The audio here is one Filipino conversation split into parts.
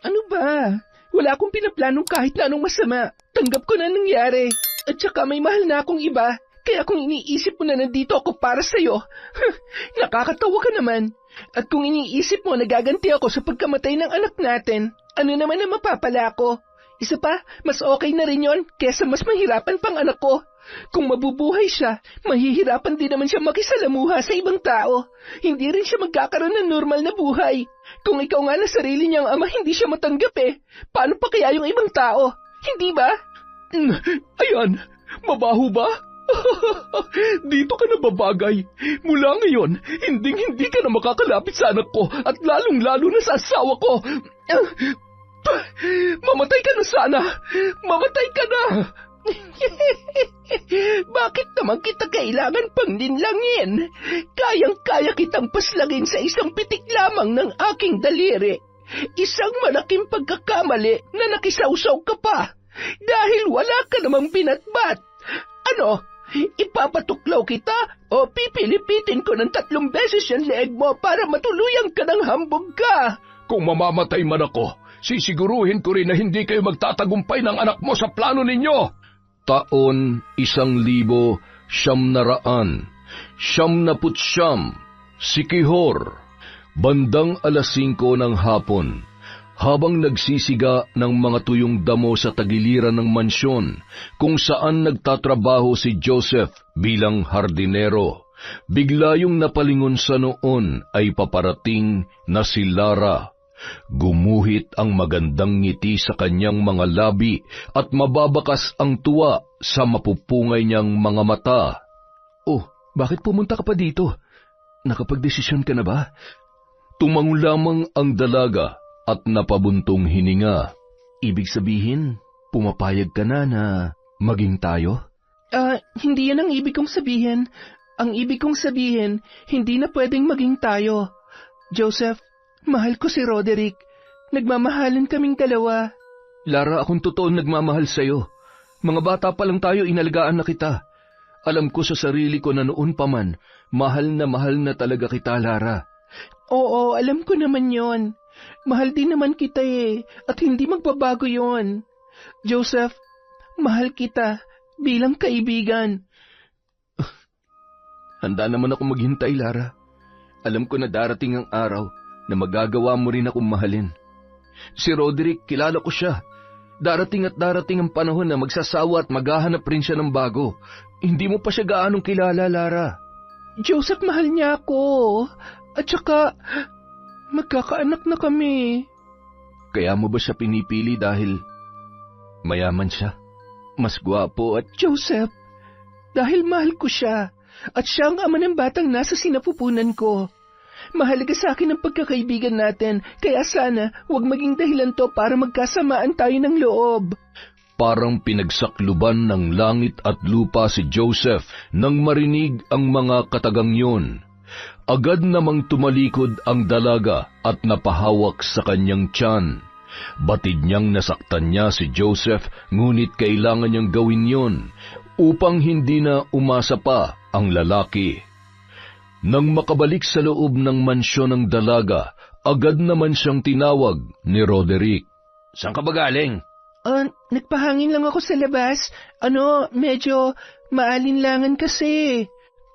Ano ba? Wala akong pinaplanong kahit na anong masama. Tanggap ko na nangyari. At saka may mahal na akong iba. Kaya kung iniisip mo na nandito ako para sa'yo, nakakatawa ka naman. At kung iniisip mo na gaganti ako sa pagkamatay ng anak natin, ano naman ang mapapala ko? Isa pa, mas okay na rin yon kesa mas mahirapan pang anak ko. Kung mabubuhay siya, mahihirapan din naman siya makisalamuha sa ibang tao. Hindi rin siya magkakaroon ng normal na buhay. Kung ikaw nga na sarili niyang ama hindi siya matanggap paano pa kaya yung ibang tao? Hindi ba? Ayan, mabaho ba? Dito ka na babagay. Mula ngayon, hindi ka na makakalapit sa anak ko at lalong-lalo na sa asawa ko. Mamatay ka na sana! Mamatay ka na! Bakit naman kita kailangan pang linlangin? Kayang-kaya kitang paslagin sa isang pitik lamang ng aking daliri. Isang malaking pagkakamali na nakisawsaw ka pa. Dahil wala ka namang binatbat. Ano? Ipapatuklaw kita o pipilipitin ko ng 3 beses yung leeg mo para matuluyan ka ng hambog ka? Kung mamamatay man ako, sisiguruhin ko rin na hindi kayo magtatagumpay ng anak mo sa plano ninyo. Taon 1,900, 999, Sikihor, bandang 5:00 ng hapon. Habang nagsisiga ng mga tuyong damo sa tagiliran ng mansyon kung saan nagtatrabaho si Joseph bilang hardinero, bigla yung napalingon sa noon ay paparating na si Lara. Gumuhit ang magandang ngiti sa kanyang mga labi at mababakas ang tuwa sa mapupungay niyang mga mata. Oh, bakit pumunta ka pa dito? Nakapagdesisyon ka na ba? Tumango lamang ang dalaga at napabuntong hininga. Ibig sabihin, pumapayag ka na maging tayo? Hindi yan ang ibig kong sabihin. Ang ibig kong sabihin, hindi na pwedeng maging tayo. Joseph, mahal ko si Roderick. Nagmamahalan kaming dalawa. Lara, akong totoong nagmamahal sa'yo. Mga bata pa lang tayo, inalagaan na kita. Alam ko sa sarili ko na noon pa man, mahal na talaga kita, Lara. Oo, alam ko naman yon. Mahal din naman kita at hindi magbabago yon. Joseph, mahal kita bilang kaibigan. Handa naman ako maghintay, Lara. Alam ko na darating ang araw na magagawa mo rin akong mahalin. Si Roderick, kilala ko siya. Darating ang panahon na magsasawa at maghahanap rin siya ng bago. Hindi mo pa siya gaanong kilala, Lara. Joseph, mahal niya ako. At saka, magkakaanak na kami. Kaya mo ba siya pinipili dahil mayaman siya? Mas gwapo at... Joseph, dahil mahal ko siya at siya ang ama ng batang nasa sinapupunan ko. Mahalaga sa akin ang pagkakaibigan natin, kaya sana huwag maging dahilan to para magkasamaan tayo ng loob. Parang pinagsakluban ng langit at lupa si Joseph nang marinig ang mga katagang yun. Agad namang tumalikod ang dalaga at napahawak sa kanyang tiyan. Batid niyang nasaktan niya si Joseph, ngunit kailangan niyang gawin yon upang hindi na umasa pa ang lalaki. Nang makabalik sa loob ng mansyon ng dalaga, agad naman siyang tinawag ni Roderick. Saan ka ba galing? Nagpahangin lang ako sa labas. Medyo maalinlangan kasi.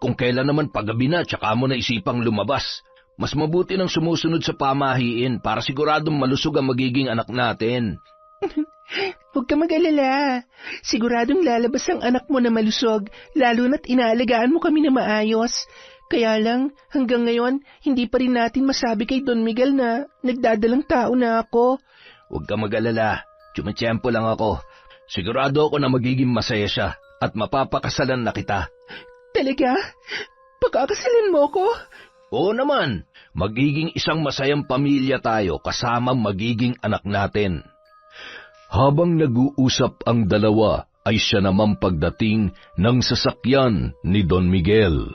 Kung kailan naman paggabi na, tsaka mo na isipang lumabas. Mas mabuti nang sumusunod sa pamahiin para siguradong malusog ang magiging anak natin. Huwag ka mag-alala. Siguradong lalabas ang anak mo na malusog, lalo na't inaalagaan mo kami na maayos. Kaya lang, hanggang ngayon, hindi pa rin natin masabi kay Don Miguel na nagdadalang tao na ako. Huwag ka mag-alala. Tsumitsyempo lang ako. Sigurado ako na magiging masaya siya at mapapakasalan na kita. Talaga? Pagkakasalan mo ko? Oo naman. Magiging isang masayang pamilya tayo kasama magiging anak natin. Habang nag-uusap ang dalawa, ay siya naman pagdating ng sasakyan ni Don Miguel.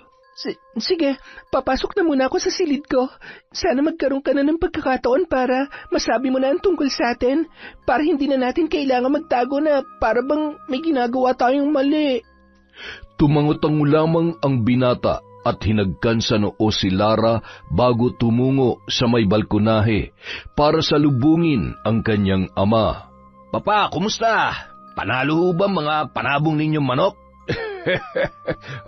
Sige, papasok na muna ako sa silid ko. Sana magkaroon ka na ng pagkakataon para masabi mo na ang tungkol sa atin, para hindi na natin kailangan magtago na para bang may ginagawa tayong mali. Tumango-tango lamang ang binata at hinagkan sa noo si Lara bago tumungo sa may balkonahe para salubungin ang kanyang ama. Papa, kumusta? Panalo ho ba mga panabong ninyong manok?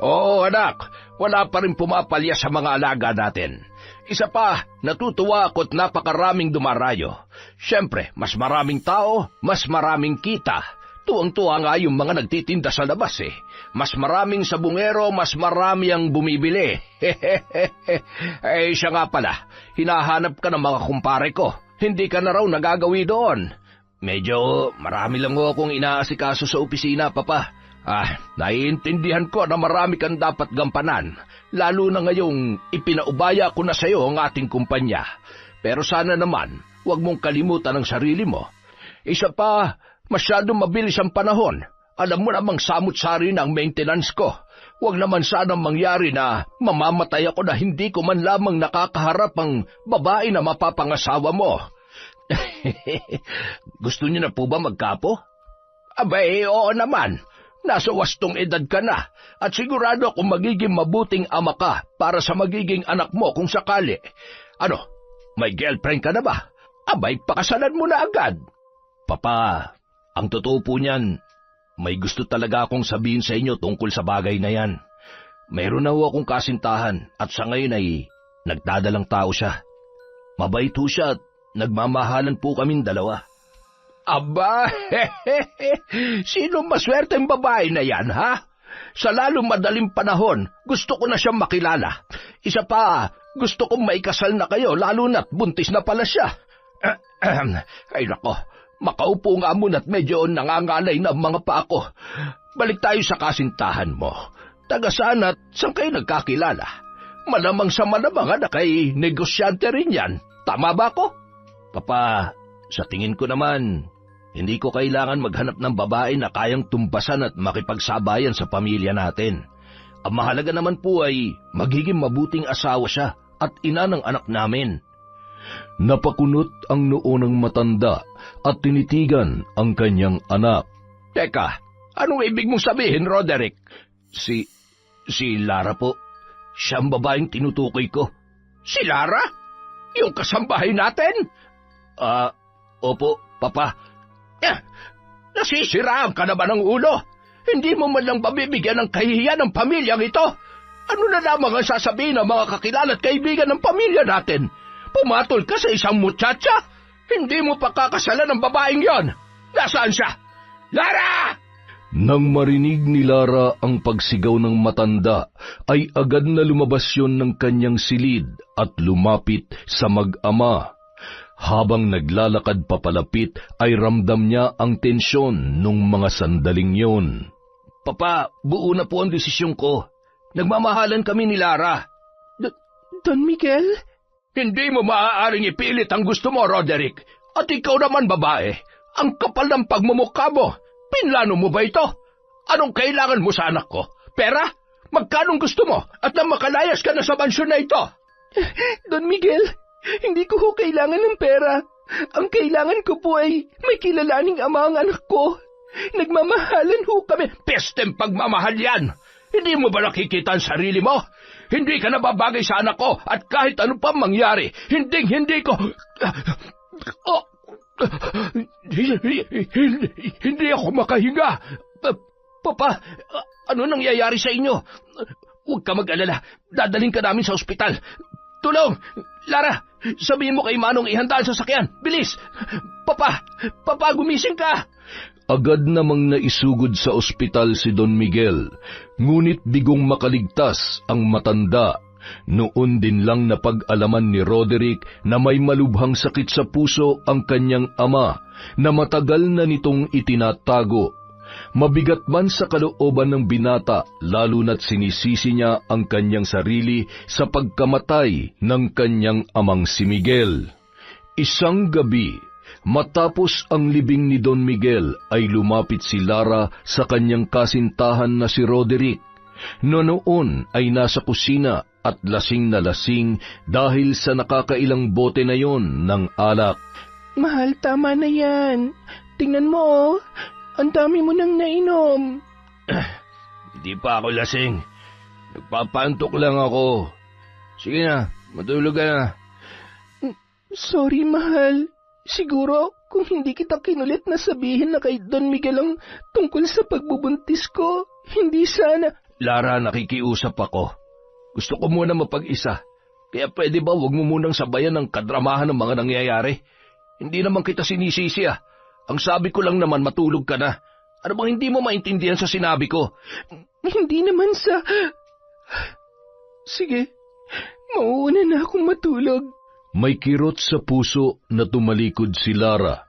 Oo, anak. Wala pa rin pumapalya sa mga alaga natin. Isa pa, natutuwa ako't napakaraming dumarayo. Siyempre, mas maraming tao, mas maraming kita. Tuwang-tuwa nga yung mga nagtitinda sa labas eh. Mas maraming sabungero, mas marami ang bumibili. Eh, siya nga pala, hinahanap ka ng mga kumpare ko. Hindi ka na raw nagagawi doon. Medyo marami lang ho akong inaasikaso sa opisina, Papa. Naiintindihan ko na marami kang dapat gampanan, lalo na ngayong ipinaubaya ko na sa iyo ang ating kumpanya. Pero sana naman, huwag mong kalimutan ang sarili mo. Isa pa, masyadong mabilis ang panahon. Alam mo namang samut-sari na ang maintenance ko. Huwag naman sanang mangyari na mamamatay ako na hindi ko man lamang nakakaharap ang babae na mapapangasawa mo. Gusto niyo na po ba magkapo? Abay, oo naman. Nasa wastong edad ka na at sigurado akong magiging mabuting ama ka para sa magiging anak mo kung sakali. Ano, may girlfriend ka na ba? Abay, pakasalan mo na agad. Papa, ang totoo po niyan, may gusto talaga akong sabihin sa inyo tungkol sa bagay na yan. Mayroon na ho akong kasintahan at sa ngayon ay nagdadalang tao siya. Mabait ho siya at nagmamahalan po kaming dalawa. Aba, sino maswerteng babae na yan, ha? Sa lalong madaling panahon, gusto ko na siyang makilala. Isa pa, gusto kong maikasal na kayo, lalo na't buntis na pala siya. Ay nako, makaupo nga muna at medyo nangangalay na ang mga paa ko. Balik tayo sa kasintahan mo. Taga saan at saan kayo nagkakilala? Malamang sa malamang na kay negosyante rin yan. Tama ba ko? Papa, sa tingin ko naman, hindi ko kailangan maghanap ng babae na kayang tumpasan at makipagsabayan sa pamilya natin. Ang mahalaga naman po ay magiging mabuting asawa siya at ina ng anak namin. Napakunot ang noo ng matanda at tinitigan ang kanyang anak. Teka, anong ibig mong sabihin, Roderick? Si Lara po. Siya ang babaeng tinutukoy ko. Si Lara? Yung kasambahay natin? Opo, Papa. Nasisiraan ka naman ng ulo. Hindi mo man lang babibigyan ng kahihiyan ng pamilyang ito. Ano na lamang ang sasabihin ng mga kakilala at kaibigan ng pamilya natin? Pumatol ka sa isang muchacha? Hindi mo pa kakasalan ng babaeng yon. Nasaan siya? Lara! Nang marinig ni Lara ang pagsigaw ng matanda, ay agad na lumabas yon ng kanyang silid at lumapit sa mag-ama. Habang naglalakad papalapit ay ramdam niya ang tensyon nung mga sandaling yon. Papa, buo na po ang desisyon ko. Nagmamahalan kami ni Lara. Don Miguel? Hindi mo maaaring ipilit ang gusto mo, Roderick. At ikaw naman, babae. Ang kapal ng pagmumukha mo. Pinlano mo ba ito? Anong kailangan mo sa anak ko? Pera? Magkanong gusto mo? At nang makalayas ka na sa mansyon na ito? Don Miguel, hindi ko ho kailangan ng pera. Ang kailangan ko po ay may kilalaning ama ang anak ko. Nagmamahalan ho kami. Pesteng pagmamahal yan. Hindi mo ba nakikita ang sarili mo? Hindi ka nababagay sa anak ko at kahit ano pa mangyari, hindi ko... Hindi ako makahinga. Papa, ano nangyayari sa inyo? Huwag ka mag-alala. Dadaling ka namin sa ospital. Tulong! Lara, sabihin mo kay Manong ihanda ang sasakyan. Bilis! Papa, gumising ka! Agad namang naisugod sa ospital si Don Miguel, ngunit bigong makaligtas ang matanda. Noon din lang napag-alaman ni Roderick na may malubhang sakit sa puso ang kanyang ama na matagal na nitong itinatago. Mabigat man sa kalooban ng binata, lalo na't sinisisi niya ang kanyang sarili sa pagkamatay ng kanyang amang si Miguel. Isang gabi, matapos ang libing ni Don Miguel ay lumapit si Lara sa kanyang kasintahan na si Roderick. Noon ay nasa kusina at lasing na lasing dahil sa nakakailang bote na yon ng alak. Mahal, tama na yan. Tingnan mo, ang dami mo nang nainom. Hindi pa ako lasing. Nagpapantok lang ako. Sige na, matulog ka na. Sorry, mahal. Siguro, kung hindi kita kinulit na sabihin na kay Don Miguel ang tungkol sa pagbubuntis ko, hindi sana... Lara, nakikiusap ako. Gusto ko muna mapag-isa. Kaya pwede ba wag mo munang sabayan ng kadramahan ng mga nangyayari? Hindi naman kita sinisisi ah. Ang sabi ko lang naman matulog ka na. Ano bang hindi mo maintindihan sa sinabi ko? Hindi naman sa... Sige, mauuna na akong matulog. May kirot sa puso na tumalikod si Lara.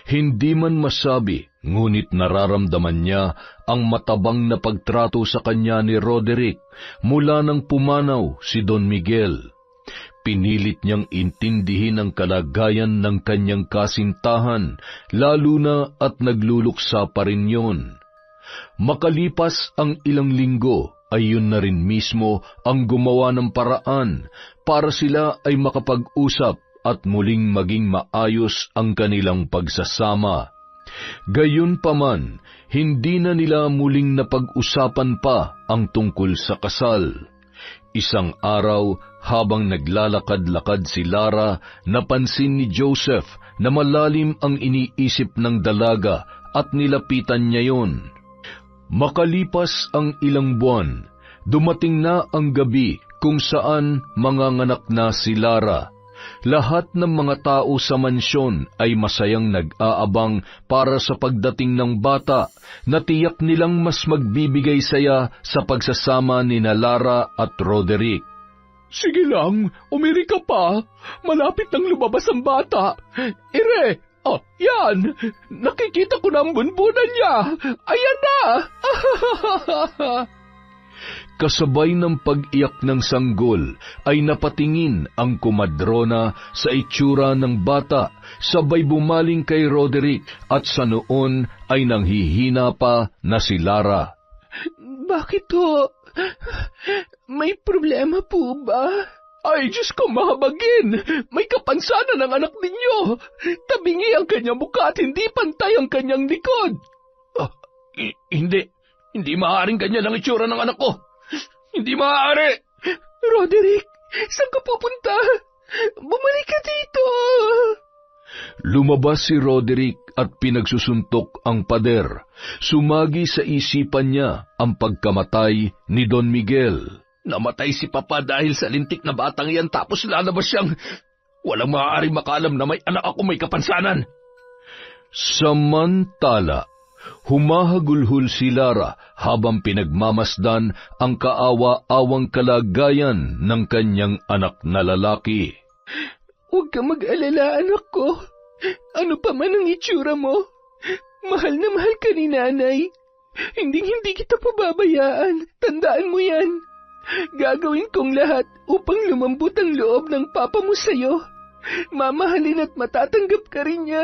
Hindi man masabi, ngunit nararamdaman niya ang matabang na pagtrato sa kanya ni Roderick mula nang pumanaw si Don Miguel. Pinilit niyang intindihin ang kalagayan ng kanyang kasintahan, lalo na at nagluluksa pa rin yun. Makalipas ang ilang linggo, ay yun na rin mismo ang gumawa ng paraan para sila ay makapag-usap at muling maging maayos ang kanilang pagsasama. Gayunpaman, hindi na nila muling napag-usapan pa ang tungkol sa kasal. Isang araw, habang naglalakad-lakad si Lara, napansin ni Joseph na malalim ang iniisip ng dalaga at nilapitan niya yon. Makalipas ang ilang buwan, dumating na ang gabi kung saan manganganak na si Lara. Lahat ng mga tao sa mansyon ay masayang nag-aabang para sa pagdating ng bata na tiyak nilang mas magbibigay saya sa pagsasama ni Lara at Roderick. Sige lang, umiri ka pa. Malapit nang lumabas ang bata. Ire, yan! Nakikita ko na ang bunbunan niya! Ayan na! Kasabay ng pag-iyak ng sanggol ay napatingin ang kumadrona sa itsura ng bata, sabay bumaling kay Roderick at sa noon ay nanghihina pa na si Lara. Bakit ho? May problema po ba? Ay, Diyos ko, mahabagin! May kapansanan ang anak ninyo! Tabingi ang kanyang mukha at hindi pantay ang kanyang likod! Hindi maaaring ganyan ang itsura ng anak ko! Hindi maaari! Roderick, saan ka pupunta? Bumalik ka dito! Lumabas si Roderick at pinagsusuntok ang pader. Sumagi sa isipan niya ang pagkamatay ni Don Miguel. Namatay si Papa dahil sa lintik na batang iyan tapos lalabas siyang... Walang maaaring makalam na may anak ako may kapansanan. Samantala, humahagulhol si Lara habang pinagmamasdan ang kaawa-awang kalagayan ng kanyang anak na lalaki. Huwag ka mag-alala, anak ko. Ano pa man ang itsura mo, mahal na mahal ka ni nanay. Hindi kita pababayaan. Tandaan mo yan. Gagawin kong lahat upang lumambot ang loob ng papa mo sa'yo. Mamahalin at matatanggap ka rin niya.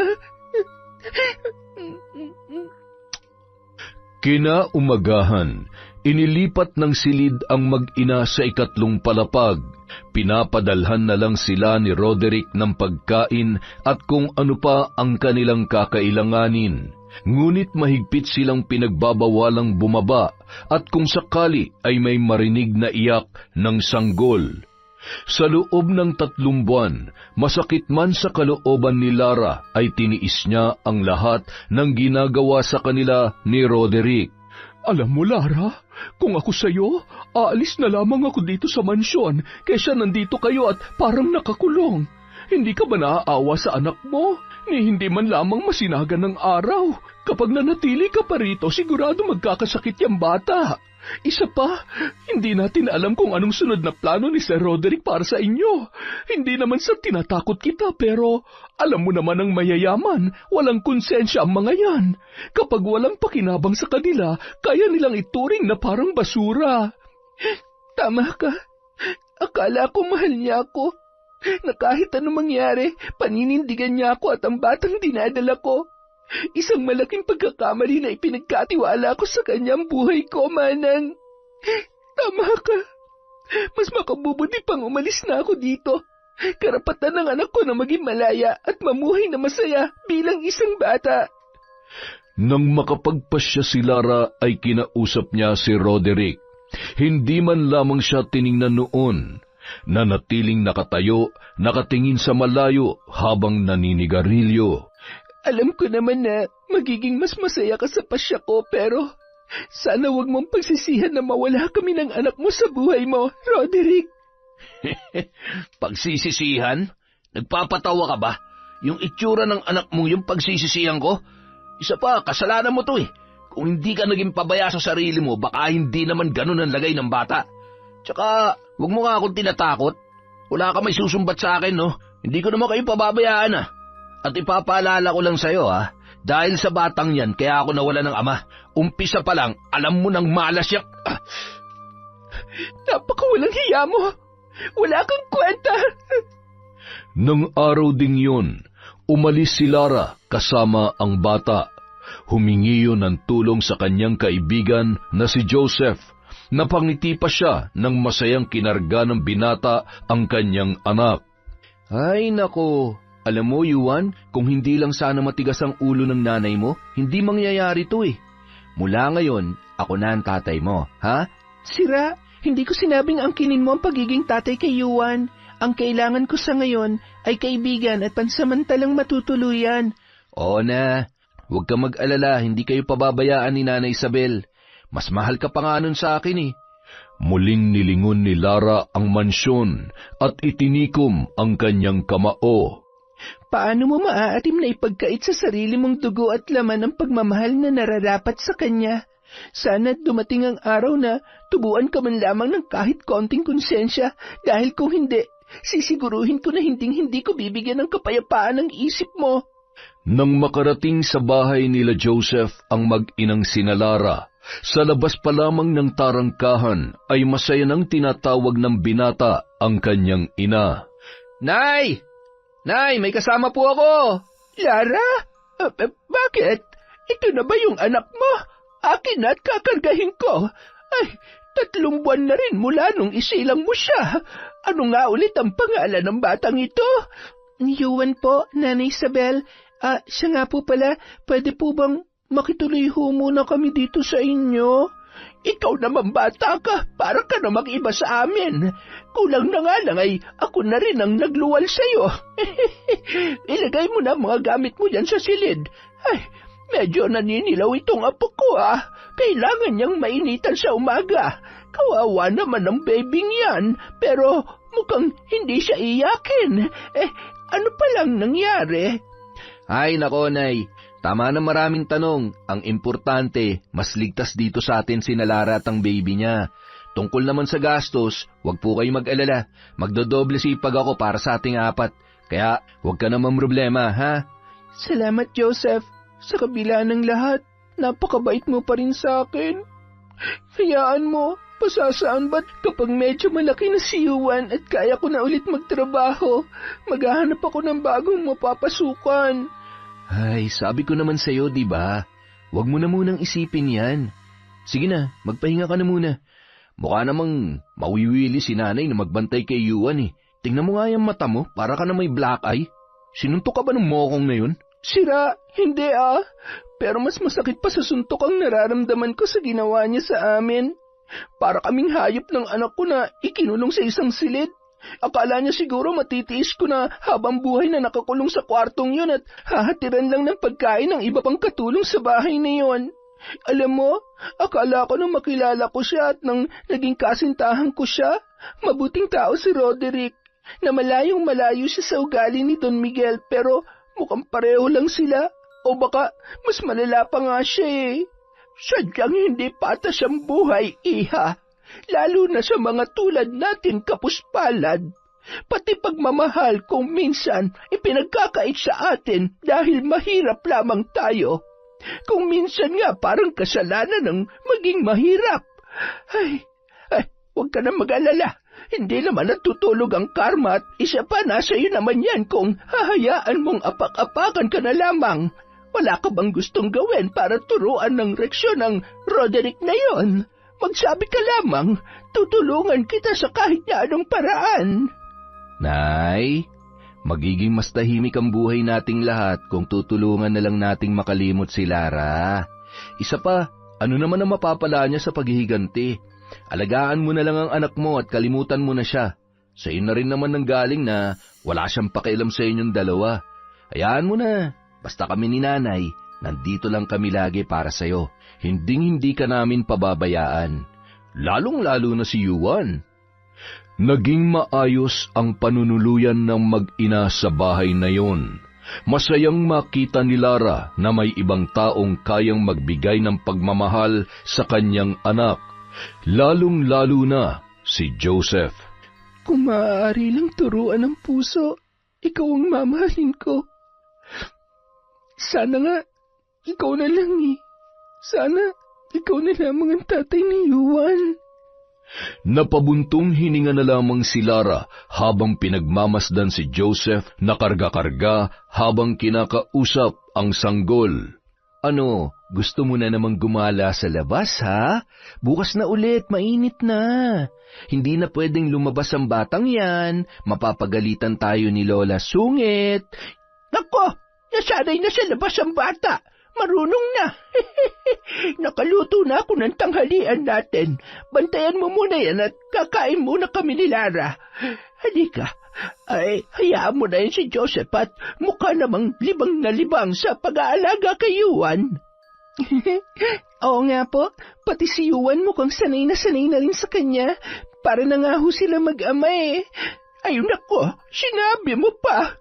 Kinaumagahan, inilipat ng silid ang mag-ina sa ikatlong palapag. Pinapadalhan na lang sila ni Roderick ng pagkain at kung ano pa ang kanilang kakailanganin. Ngunit mahigpit silang pinagbabawalang bumaba at kung sakali ay may marinig na iyak ng sanggol. Sa loob ng 3 buwan, masakit man sa kalooban ni Lara ay tiniis niya ang lahat ng ginagawa sa kanila ni Roderick. Alam mo, Lara, kung ako sa'yo, aalis na lamang ako dito sa mansyon kaysa nandito kayo at parang nakakulong. Hindi ka ba naaawa sa anak mo? Ni hindi man lamang masinagan ng araw. Kapag nanatili ka pa rito, sigurado magkakasakit yung bata. Isa pa, hindi natin alam kung anong sunod na plano ni Sir Roderick para sa inyo. Hindi naman sa tinatakot kita, pero alam mo naman ang mayayaman, walang konsensya ang mga yan. Kapag walang pakinabang sa kanila, kaya nilang ituring na parang basura. Tama ka. Akala ko mahal niya ako. Na kahit anong mangyari, paninindigan niya ako at ang batang dinadala ko. Isang malaking pagkakamali na ipinagkatiwala ko sa kanyang buhay ko, Manang. Tama ka. Mas makabubuti pang umalis na ako dito. Karapatan ng anak ko na maging malaya at mamuhay na masaya bilang isang bata. Nang makapagpasya si Lara ay kinausap niya si Roderick. Hindi man lamang siya tiningnan noon, nanatiling nakatayo, nakatingin sa malayo habang naninigarilyo. Alam ko naman na magiging mas masaya ka sa pasya ko, pero sana wag mong pagsisihan na mawala kami ng anak mo sa buhay mo, Roderick. Pagsisisihan? Nagpapatawa ka ba? Yung itsura ng anak mo yung pagsisisihan ko? Isa pa, kasalanan mo to eh. Kung hindi ka naging pabaya sa sarili mo, baka hindi naman ganun ang lagay ng bata. Tsaka, wag mo nga akong tinatakot. Wala ka may susumbat sa akin, no? Hindi ko naman kayo pababayaan, ah. At ipapaalala ko lang sa'yo, ha? Dahil sa batang yan, kaya ako nawala ng ama. Umpisa pa lang, alam mo nang malas yak... Napakawalang hiya mo. Wala kang kwenta. Nang araw ding yun, umalis si Lara kasama ang bata. Humingi yun ng tulong sa kanyang kaibigan na si Joseph. Napangiti pa siya nang masayang kinarga ng binata ang kanyang anak. Ay nako, alam mo Yuan, kung hindi lang sana matigas ang ulo ng nanay mo, hindi mangyayari to eh. Mula ngayon, ako na ang tatay mo, ha? Sira, hindi ko sinabing angkinin mo ang pagiging tatay kay Yuan. Ang kailangan ko sa ngayon ay kaibigan at pansamantalang matutuluyan. Oo na, huwag ka mag-alala, hindi kayo pababayaan ni Nanay Isabel. Mas mahal ka pa nga nun sa akin eh. Muling nilingon ni Lara ang mansyon at itinikom ang kanyang kamao. Paano mo maaatim na ipagkait sa sarili mong dugo at laman ang pagmamahal na nararapat sa kanya? Sana dumating ang araw na tubuan ka man lamang ng kahit konting konsensya dahil kung hindi, sisiguruhin ko na hindi ko bibigyan ng kapayapaan ang isip mo. Nang makarating sa bahay nila Joseph ang mag-inang sina Lara, sa labas pa lamang ng tarangkahan ay masaya nang tinatawag ng binata ang kanyang ina. Nay! Nay, may kasama po ako! Lara? Bakit? Ito na ba yung anak mo? Akin na at kakargahin ko. Ay, 3 buwan na rin mula nung isilang mo siya. Ano nga ulit ang pangalan ng batang ito? Yuan po, Nanay Isabel. Siya nga po pala, pwede po bang makituloy ho muna kami dito sa inyo? Ikaw naman bata ka, para ka namang iba sa amin. Kulang na nga lang ay ako na rin ang nagluwal sa'yo. Ilagay mo na mga gamit mo dyan sa silid. Ay, medyo naninilaw itong apo ko Kailangan niyang mainitan sa umaga. Kawawa naman ang babing yan, pero mukhang hindi siya iyakin. Ano pa lang nangyari? Ay nako, Nay. Tama na maraming tanong. Ang importante, mas ligtas dito sa atin si Lara at ang baby niya. Tungkol naman sa gastos, huwag po kayo mag-alala. Magdodoble sipag ako para sa ating 4. Kaya huwag ka naman problema, ha? Salamat, Joseph. Sa kabila ng lahat, napakabait mo pa rin sa akin. Hayaan mo, pasasaan ba't kapag medyo malaki na si Yuan at kaya ko na ulit magtrabaho, maghahanap ako ng bagong mapapasukan. Ay, sabi ko naman sa'yo, di ba? Huwag mo na munang isipin yan. Sige na, magpahinga ka na muna. Mukha namang mawiwili si nanay na magbantay kay Yuan eh. Tingnan mo nga yung mata mo, para ka na may black eye. Sinuntok ka ba ng mokong na yun? Sira, hindi Pero mas masakit pa sa suntok ang nararamdaman ko sa ginawa niya sa amin. Para kaming hayop ng anak ko na ikinulong sa isang silid. Akala niya siguro matitiis ko na habang buhay na nakakulong sa kwartong yun at hahatiran lang ng pagkain ng iba pang katulong sa bahay na yun. Alam mo, akala ko nung makilala ko siya at nang naging kasintahan ko siya, mabuting tao si Roderick, na malayong malayo siya sa ugali ni Don Miguel pero mukhang pareho lang sila o baka mas malala pa nga siya eh. Sadyang hindi patas ang buhay, iha. Lalo na sa mga tulad natin kapuspalad. Pati pagmamahal kung minsan ipinagkakait sa atin dahil mahirap lamang tayo. Kung minsan nga parang kasalanan ng maging mahirap. Ay, huwag ka na mag-alala. Hindi naman natutulog ang karma at isa pa nasa iyo naman yan kung hahayaan mong apak-apakan ka na lamang. Wala ka bang gustong gawin para turuan ng reksyon ng Roderick na yon? Magsabi ka lamang, tutulungan kita sa kahit na anong paraan. Nay, magiging mas tahimik ang buhay nating lahat kung tutulungan na lang nating makalimot si Lara. Isa pa, ano naman ang mapapala niya sa paghihiganti? Alagaan mo na lang ang anak mo at kalimutan mo na siya. Sa iyo na rin naman nanggaling na wala siyang pakialam sa inyong dalawa. Hayaan mo na, basta kami ni nanay, nandito lang kami lagi para sa iyo. Hinding-hindi ka namin pababayaan. Lalong-lalo na si Yuan. Naging maayos ang panunuluyan ng mag-ina sa bahay na yon. Masayang makita ni Lara na may ibang taong kayang magbigay ng pagmamahal sa kanyang anak, lalong-lalo na si Joseph. Kung maaari lang turuan ng puso, ikaw ang mamahalin ko. Sana nga, ikaw na lang eh. Sana, ikaw na lamang ang tatay ni Yuan. Napabuntong hininga na lamang si Lara habang pinagmamasdan si Joseph na karga-karga habang kinakausap ang sanggol. Ano, gusto mo na namang gumala sa labas, ha? Bukas na ulit, mainit na. Hindi na pwedeng lumabas ang batang yan. Mapapagalitan tayo ni Lola Sungit. Nako, nasanay na sa labas ang bata. Marunong na. Nakaluto na ako ng tanghalian natin. Bantayan mo muna yan at kakain muna kami ni Lara. Halika. Ay, hayaan mo na yun si Joseph at mukha namang libang na libang sa pag-aalaga kay Yuan. Oo nga po, pati si Yuan mukhang sanay na rin sa kanya. Para na nga ho sila mag-ama eh. Ayun ako, sinabi mo pa.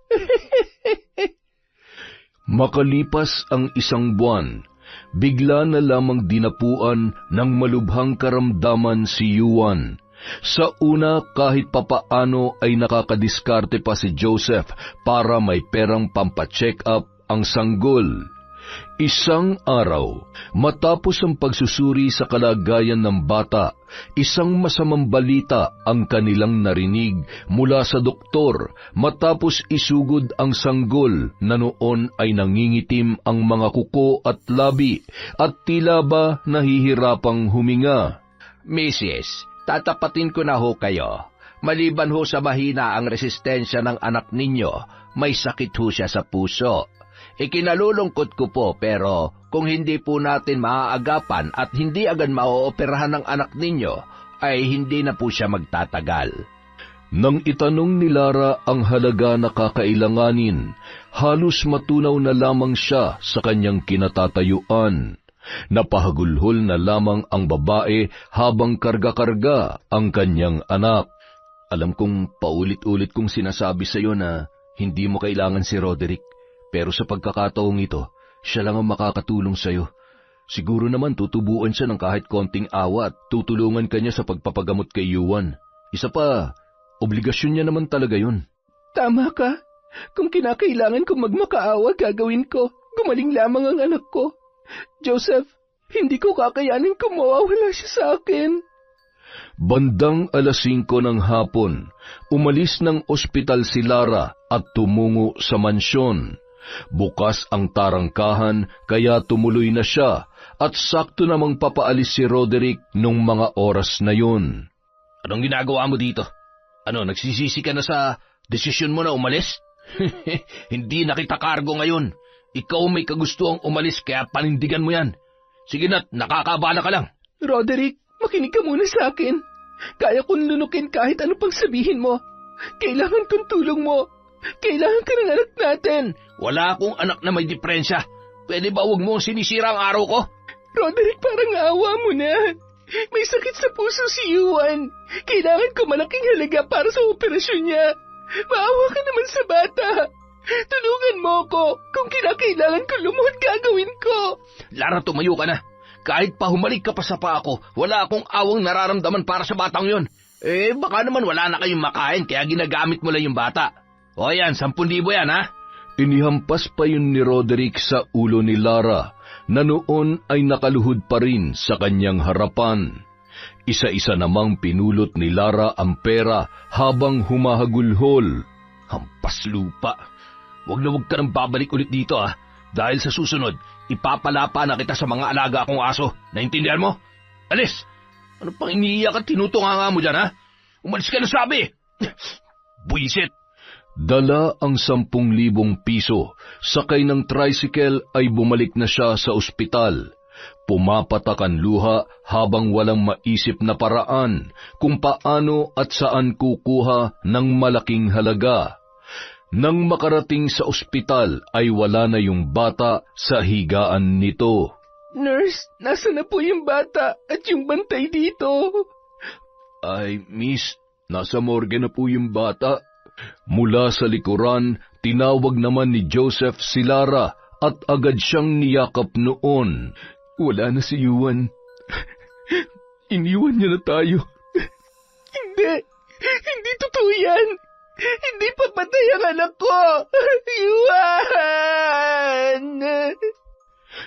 Makalipas ang isang buwan, bigla na lamang dinapuan ng malubhang karamdaman si Yuan. Sa una kahit papaano ay nakakadiskarte pa si Joseph para may perang pampacheck up ang sanggol. Isang araw, matapos ang pagsusuri sa kalagayan ng bata, isang masamang balita ang kanilang narinig mula sa doktor matapos isugod ang sanggol na noon ay nangingitim ang mga kuko at labi at tila ba nahihirapang huminga. Mrs., tatapatin ko na ho kayo. Maliban ho sa mahina ang resistensya ng anak ninyo, may sakit ho siya sa puso. Ikinalulungkot ko po pero kung hindi po natin maaagapan at hindi agad maooperahan ng anak ninyo, ay hindi na po siya magtatagal. Nang itanong ni Lara ang halaga na kakailanganin, halos matunaw na lamang siya sa kanyang kinatatayuan. Napahagulhol na lamang ang babae habang karga-karga ang kanyang anak. Alam kong paulit-ulit kong sinasabi sa iyo na hindi mo kailangan si Roderick. Pero sa pagkakataong ito, siya lang ang makakatulong sa'yo. Siguro naman tutubuan siya ng kahit konting awa at tutulungan ka niya sa pagpapagamot kay Yuan. Isa pa, obligasyon niya naman talaga yun. Tama ka. Kung kinakailangan kong magmakaawa, gagawin ko. Gumaling lamang ang anak ko. Joseph, hindi ko kakayanin kung mawawala siya sa akin. Bandang 5:00 ng hapon, umalis ng ospital si Lara at tumungo sa mansyon. Bukas ang tarangkahan kaya tumuloy na siya at sakto namang papaalis si Roderick nung mga oras na yun. Anong ginagawa mo dito? Ano, nagsisisi ka na sa desisyon mo na umalis? Hindi na kita kargo ngayon. Ikaw may kagustuang umalis kaya panindigan mo yan. Sige na't nakakabala ka lang. Roderick, makinig ka muna sa akin. Kaya kong lunukin kahit ano pang sabihin mo. Kailangan kong tulong mo. Kailangan ka ng anak natin. Wala akong anak na may diferensya. Pwede ba huwag mo sinisira ang araw ko? Roderick, parang awa mo na. May sakit sa puso si Yuan. Kailangan ko malaking halaga para sa operasyon niya. Maawa ka naman sa bata. Tulungan mo ako. Kung kinakailangan ko lumuhod, gagawin ko. Lara, tumayo ka na. Kahit pa humalik ka pa sa paa ko, wala akong awang nararamdaman para sa batang yon. Baka naman wala na kayong makain kaya ginagamit mo lang yung bata. O yan, 10,000 yan ha? Inihampas pa yun ni Roderick sa ulo ni Lara na noon ay nakaluhod pa rin sa kanyang harapan. Isa-isa namang pinulot ni Lara ang pera habang humahagulhol. Hampas lupa. Huwag na huwag ka nang babalik ulit dito ha. Dahil sa susunod, ipapalapa na kita sa mga alaga akong aso. Naintindihan mo? Alis! Ano pang iniiyak at tinutunganga mo dyan ha? Umalis ka na sabi! Buisit! Dala ang 10,000 piso, sakay ng tricycle ay bumalik na siya sa ospital. Pumapatak ang luha habang walang maisip na paraan kung paano at saan kukuha ng malaking halaga. Nang makarating sa ospital ay wala na yung bata sa higaan nito. Nurse, nasa na po yung bata at yung bantay dito? Ay, miss, nasa morgue na po yung bata. Mula sa likuran, tinawag naman ni Joseph si Lara at agad siyang niyakap noon. Wala na si Yuan. Iniwan niya na tayo. Hindi totoo yan. Hindi papatay ang anak ko. Yuan!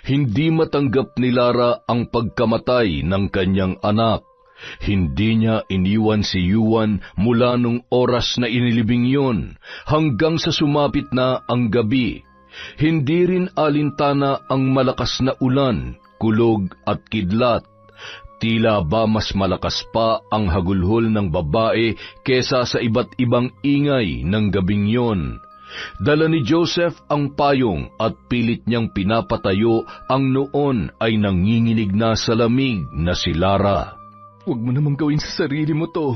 Hindi matanggap ni Lara ang pagkamatay ng kanyang anak. Hindi niya iniwan si Yuan mula nung oras na inilibing yon hanggang sa sumapit na ang gabi. Hindi rin alintana ang malakas na ulan, kulog at kidlat. Tila ba mas malakas pa ang hagulhol ng babae kesa sa iba't ibang ingay ng gabing yon. Dala ni Joseph ang payong at pilit niyang pinapatayo ang noon ay nanginginig na sa lamig na si Lara. Huwag mo namang gawin sa sarili mo to.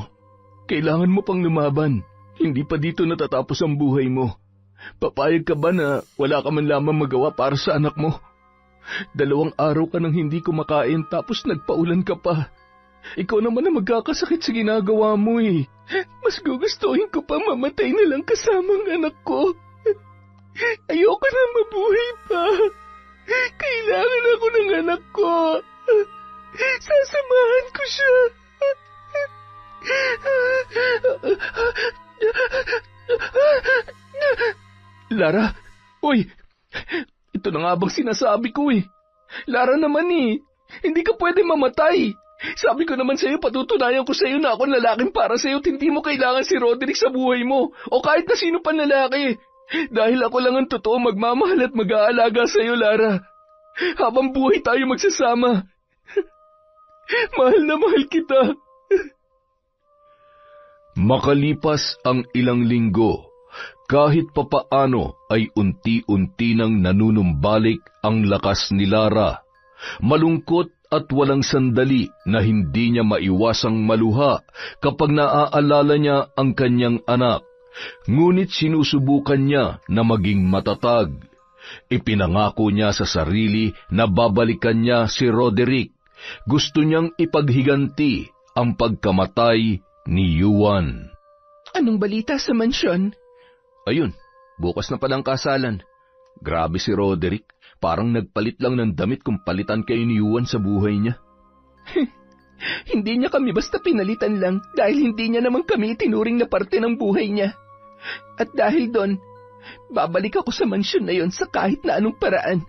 Kailangan mo pang lumaban. Hindi pa dito natatapos ang buhay mo. Papayag ka ba na wala ka man lamang magawa para sa anak mo? 2 araw ka nang hindi kumakain tapos nagpaulan ka pa. Ikaw naman na magkakasakit sa ginagawa mo eh. Mas gugustuhin ko pa mamatay na lang kasama ang anak ko. Ayoko na mabuhay pa. Kailangan ako ng anak ko. Sasamahan ko siya. Lara, uy! Ito na nga bang sinasabi ko eh. Lara naman eh. Hindi ka pwede mamatay. Sabi ko naman sa'yo, patutunayan ko sa'yo na ako lalaking para sa'yo at hindi mo kailangan si Roderick sa buhay mo o kahit na sino pa lalaki. Dahil ako lang ang totoo magmamahal at mag-aalaga sa'yo, Lara. Habang buhay tayo magsasama. Mahal na mahal kita. Makalipas ang ilang linggo, kahit papaano ay unti-unti nang nanunumbalik ang lakas ni Lara. Malungkot at walang sandali na hindi niya maiwasang maluha kapag naaalala niya ang kanyang anak. Ngunit sinusubukan niya na maging matatag. Ipinangako niya sa sarili na babalikan niya si Roderick. Gusto niyang ipaghiganti ang pagkamatay ni Yuan. Anong balita sa mansyon? Ayun, bukas na palang kasalan. Grabe si Roderick, parang nagpalit lang ng damit kung palitan kayo ni Yuan sa buhay niya. Hindi niya kami basta pinalitan lang dahil hindi niya naman kami itinuring na parte ng buhay niya. At dahil doon, babalik ako sa mansyon na yon sa kahit na anong paraan.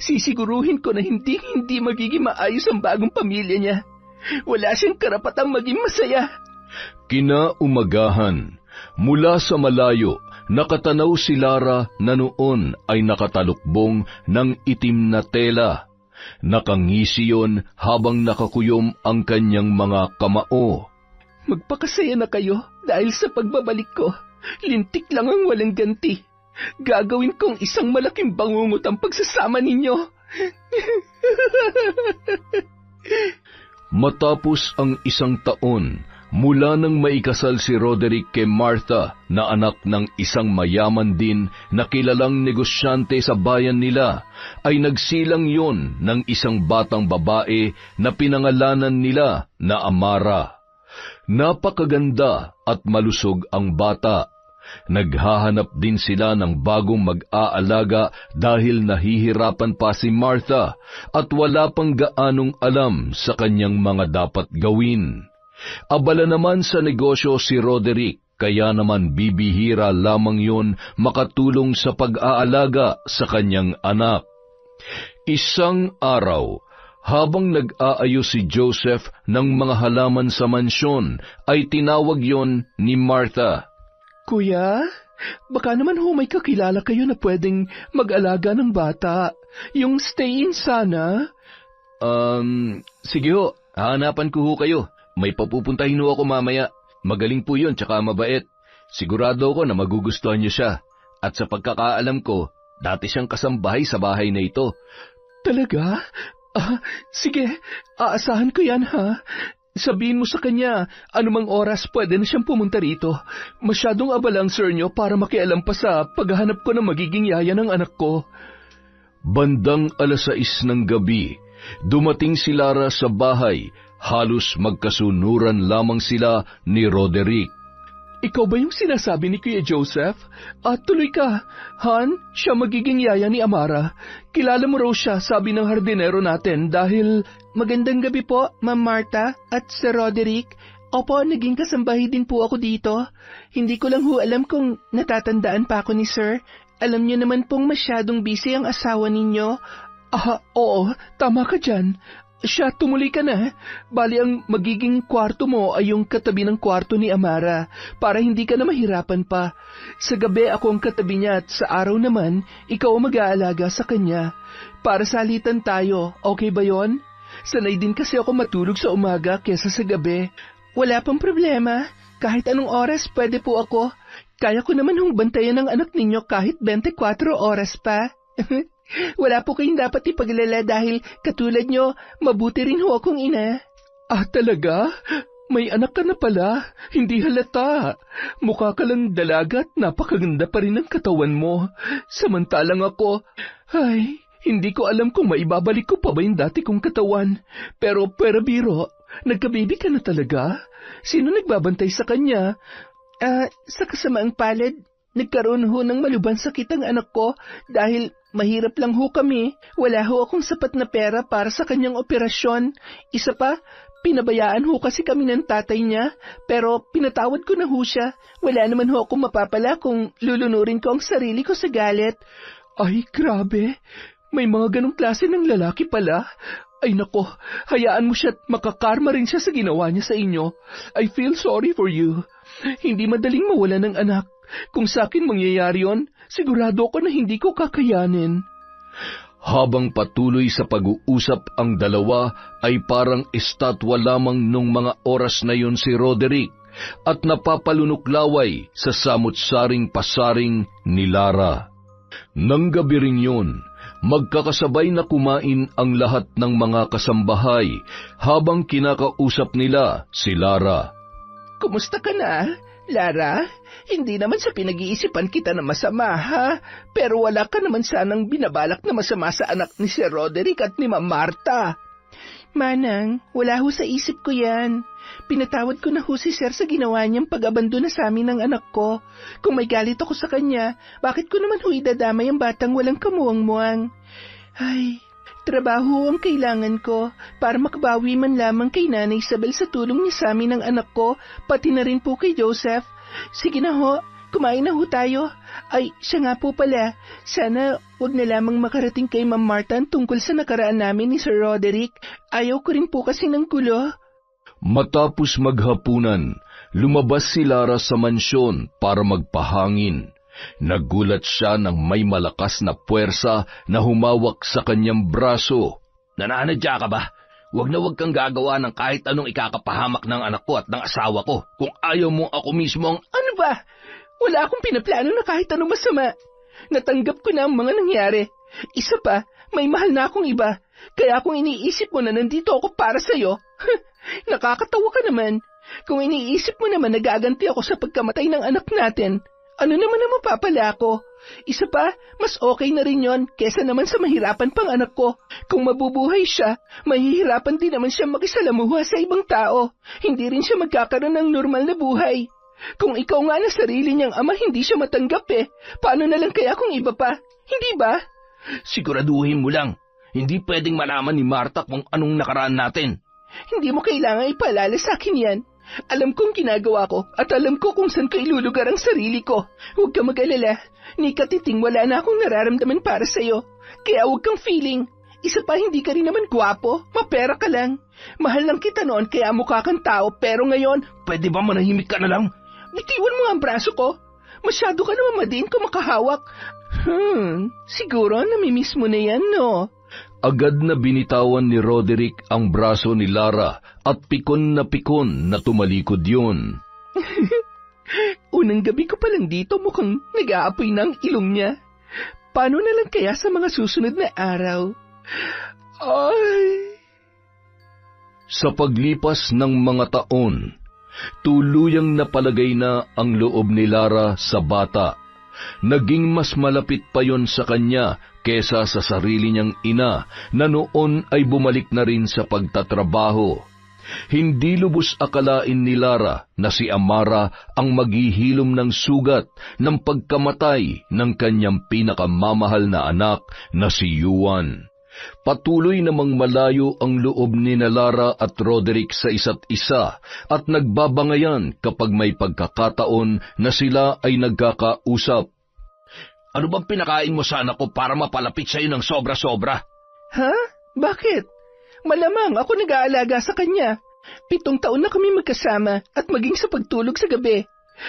Sisiguruhin ko na hindi magiging maayos ang bagong pamilya niya. Wala siyang karapatang maging masaya. Kinaumagahan, mula sa malayo, nakatanaw si Lara na noon ay nakatalukbong ng itim na tela. Nakangisi yon habang nakakuyom ang kanyang mga kamao. Magpakasaya na kayo dahil sa pagbabalik ko. Lintik lang ang walang ganti. Gagawin kong isang malaking bangungot ang pagsasama ninyo. Matapos ang 1 taon, mula nang maikasal si Roderick kay Martha na anak ng isang mayaman din na kilalang negosyante sa bayan nila, ay nagsilang yon ng isang batang babae na pinangalanan nila na Amara. Napakaganda at malusog ang bata. Naghahanap din sila ng bagong mag-aalaga dahil nahihirapan pa si Martha at wala pang gaanong alam sa kanyang mga dapat gawin. Abala naman sa negosyo si Roderick, kaya naman bibihira lamang yon makatulong sa pag-aalaga sa kanyang anak. Isang araw, habang nag-aayos si Joseph ng mga halaman sa mansyon, ay tinawag yon ni Martha. Kuya, baka naman may kakilala kayo na pwedeng mag-alaga ng bata. Yung stay-in sana. Sige ho, hahanapan ko ho kayo. May papupuntahin ho ako mamaya. Magaling po yun, tsaka mabait. Sigurado ako na magugustuhan niyo siya. At sa pagkakaalam ko, dati siyang kasambahay sa bahay na ito. Talaga? Sige, aasahan ko yan ha. Sabihin mo sa kanya, anumang oras pwede na siyang pumunta rito. Masyadong abalang sir nyo para makialam pa sa paghahanap ko ng magiging yaya ng anak ko. Bandang 6:00 ng gabi, dumating si Lara sa bahay. Halos magkasunuran lamang sila ni Roderick. Ikaw ba yung sinasabi ni Kuya Joseph? Tuloy ka. Han, siya magiging yaya ni Amara. Kilala mo raw siya, sabi ng hardinero natin dahil... Magandang gabi po, Ma'am Marta at Sir Roderick. Opo, naging kasambahay din po ako dito. Hindi ko lang ho alam kung natatandaan pa ako ni Sir. Alam niyo naman pong masyadong busy ang asawa ninyo. Oo, tama ka dyan. Siya, tumuloy ka na. Bali ang magiging kwarto mo ay yung katabi ng kwarto ni Amara para hindi ka na mahirapan pa. Sa gabi ako ang katabi niya at sa araw naman, ikaw ang mag-aalaga sa kanya. Para salitan tayo, okay ba yon? Sanay din kasi ako matulog sa umaga kesa sa gabi. Wala pang problema. Kahit anong oras pwede po ako. Kaya ko naman hong bantayan ng anak ninyo kahit 24 oras pa. Wala po kayong dapat ipaglala dahil katulad nyo, mabuti rin ho akong ina. Talaga? May anak ka na pala. Hindi halata. Mukha ka lang dalaga at napakaganda pa rin ang katawan mo. Samantalang ako, hindi ko alam kung maibabalik ko pa ba yung dati kong katawan. Pero biro, nagkabibi ka na talaga? Sino nagbabantay sa kanya? Sa kasamaang palad, nagkaroon ho ng malubhang sakit ang anak ko dahil mahirap lang ho kami. Wala ho akong sapat na pera para sa kanyang operasyon. Isa pa, pinabayaan ho kasi kami ng tatay niya, pero pinatawad ko na ho siya. Wala naman ho akong mapapala kung lulunurin ko ang sarili ko sa galit. Ay, grabe. May mga ganong klase ng lalaki pala. Ay nako, hayaan mo siya at makakarma rin siya sa ginawa niya sa inyo. I feel sorry for you. Hindi madaling mawala ng anak. Kung sa akin mangyayari yon, sigurado ko na hindi ko kakayanin. Habang patuloy sa pag-uusap ang dalawa, ay parang estatwa lamang nung mga oras na yon si Roderick at napapalunuklaway sa samut-saring pasaring ni Lara. Nang gabi rin yun, magkakasabay na kumain ang lahat ng mga kasambahay habang kinakausap nila si Lara. Kumusta ka na, Lara? Hindi naman sa pinag-iisipan kita na masama, ha? Pero wala ka naman sanang binabalak na masama sa anak ni Sir Roderick at ni Ma'am Marta. Manang, wala ho sa isip ko yan. Pinatawad ko na ho si Sir sa ginawa niyang pag-abandona sa amin ng anak ko. Kung may galit ako sa kanya, bakit ko naman ho idadamay ang batang walang kamuwang-muwang? Ay, trabaho ang kailangan ko para makabawi man lamang kay Nanay Isabel sa tulong niya sa amin ng anak ko, pati na rin po kay Joseph. Sige na ho, kumain na ho tayo. Ay, siya nga po pala, sana wag na lamang makarating kay Ma'am Marta tungkol sa nakaraan namin ni Sir Roderick. Ayaw ko rin po kasi ng gulo. Matapos maghapunan, lumabas si Lara sa mansyon para magpahangin. Nagulat siya nang may malakas na puwersa na humawak sa kanyang braso. Nananadya ka ba? Huwag na huwag kang gagawa ng kahit anong ikakapahamak ng anak ko at ng asawa ko. Kung ayaw mong ako mismo ang... Ano ba? Wala akong pinaplano na kahit anong masama. Natanggap ko na ang mga nangyari. Isa pa, may mahal na akong iba. Kaya kung iniisip mo na nandito ako para sa'yo, nakakatawa ka naman. Kung iniisip mo naman nagaganti ako sa pagkamatay ng anak natin, ano naman ang mapapala ko? Isa pa, mas okay na rin yon kesa naman sa mahirapan pang anak ko. Kung mabubuhay siya, mahihirapan din naman siya makisalamuha sa ibang tao. Hindi rin siya magkakaroon ng normal na buhay. Kung ikaw nga na sarili niyang ama hindi siya matanggap paano na lang kaya kung iba pa? Hindi ba? Siguraduhin mo lang. Hindi pwedeng malaman ni Marta kung anong nakaraan natin. Hindi mo kailangan ipaalala sa akin yan. Alam kong ginagawa ko at alam ko kung saan ko ilulugar ang sarili ko. Huwag ka mag-alala. Ni Katiting wala na akong nararamdaman para sa'yo. Kaya huwag kang feeling. Isa pa hindi ka rin naman gwapo. Mapera ka lang. Mahal lang kita noon kaya mukha kang tao pero ngayon... Pwede ba manahimik ka na lang? Bitiwan mo ang braso ko. Masyado ka naman madin kung makahawak. Siguro namimiss mo na yan, no? Agad na binitawan ni Roderick ang braso ni Lara at pikon na tumalikod yun. Unang gabi ko pa lang dito mukhang nag-aapoy na ang ilong niya. Paano na lang kaya sa mga susunod na araw? Ay... Sa paglipas ng mga taon, tuluyang napalagay na ang loob ni Lara sa bata. Naging mas malapit pa yon sa kanya kesa sa sarili niyang ina na noon ay bumalik na rin sa pagtatrabaho. Hindi lubos akalain ni Lara na si Amara ang maghihilom ng sugat ng pagkamatay ng kanyang pinakamamahal na anak na si Yuan. Patuloy namang malayo ang loob ni Lara at Roderick sa isa't isa at nagbabangayan kapag may pagkakataon na sila ay nagkakausap. Ano bang pinakain mo sa anak ko para mapalapit sa'yo ng sobra-sobra? Ha? Bakit? Malamang ako nag-aalaga sa kanya. 7 taon na kami magkasama at maging sa pagtulog sa gabi.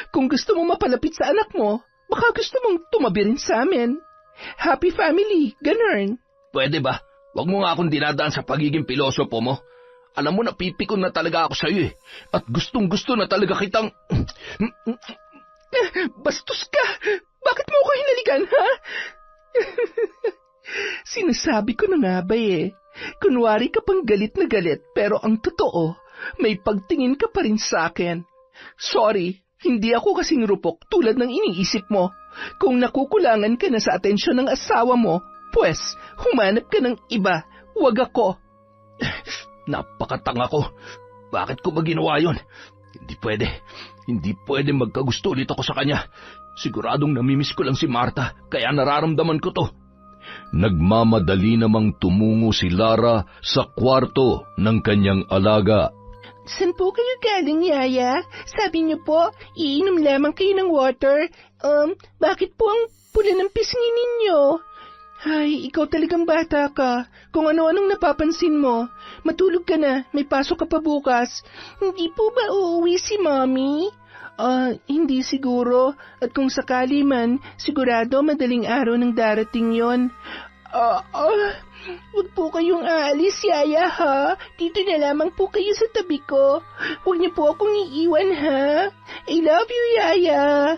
Kung gusto mo mapalapit sa anak mo, baka gusto mong tumabi rin sa amin. Happy family, ganun. Pwede ba? Huwag mo nga akong dinadaan sa pagiging pilosopo mo. Alam mo, napipikon na talaga ako sa'yo eh. At gustong-gusto na talaga kitang... Bastos ka! Bakit mo ako hinalikan, ha? Sinasabi ko na nga ba eh. Kunwari ka pang galit na galit, pero ang totoo, may pagtingin ka pa rin sa akin. Sorry, hindi ako kasing rupok tulad ng iniisip mo. Kung nakukulangan ka na sa atensyon ng asawa mo, pues, humanap ka ng iba, wag ako. Napakatanga ko. Bakit ko ba ginawa yun? Hindi pwede magkagusto ulit ako sa kanya. Siguradong namimiss ko lang si Martha, kaya nararamdaman ko to. Nagmamadali namang tumungo si Lara sa kwarto ng kanyang alaga. San po kayo galing, Yaya? Sabi niyo po, iinom lamang kayo ng water. Bakit po ang pula ng pisngi ninyo? Ay, ikaw talagang bata ka. Kung ano-anong napapansin mo. Matulog ka na, may pasok ka pa bukas. Hindi po ba uuwi si Mommy? Hindi siguro. At kung sakali man, sigurado madaling araw nang darating yon. Huwag po kayong aalis, Yaya, ha? Dito na lamang po kayo sa tabi ko. Huwag niyo po akong iiwan, ha? I love you, Yaya.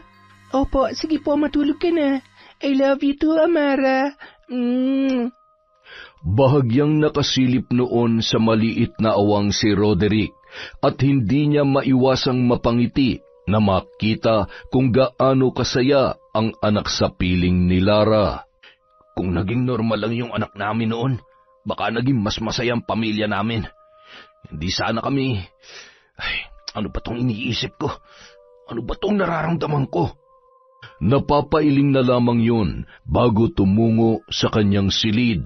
Opo, sige po, matulog ka na. I love you too, Amara. Bahagyang nakasilip noon sa maliit na awang si Roderick at hindi niya maiwasang mapangiti na makita kung gaano kasaya ang anak sa piling ni Lara. Kung naging normal lang yung anak namin noon, baka naging mas masaya ang pamilya namin. Hindi sana kami... ano ba tong iniisip ko? Ano ba tong nararamdaman ko? Napapailing na lamang yun bago tumungo sa kanyang silid.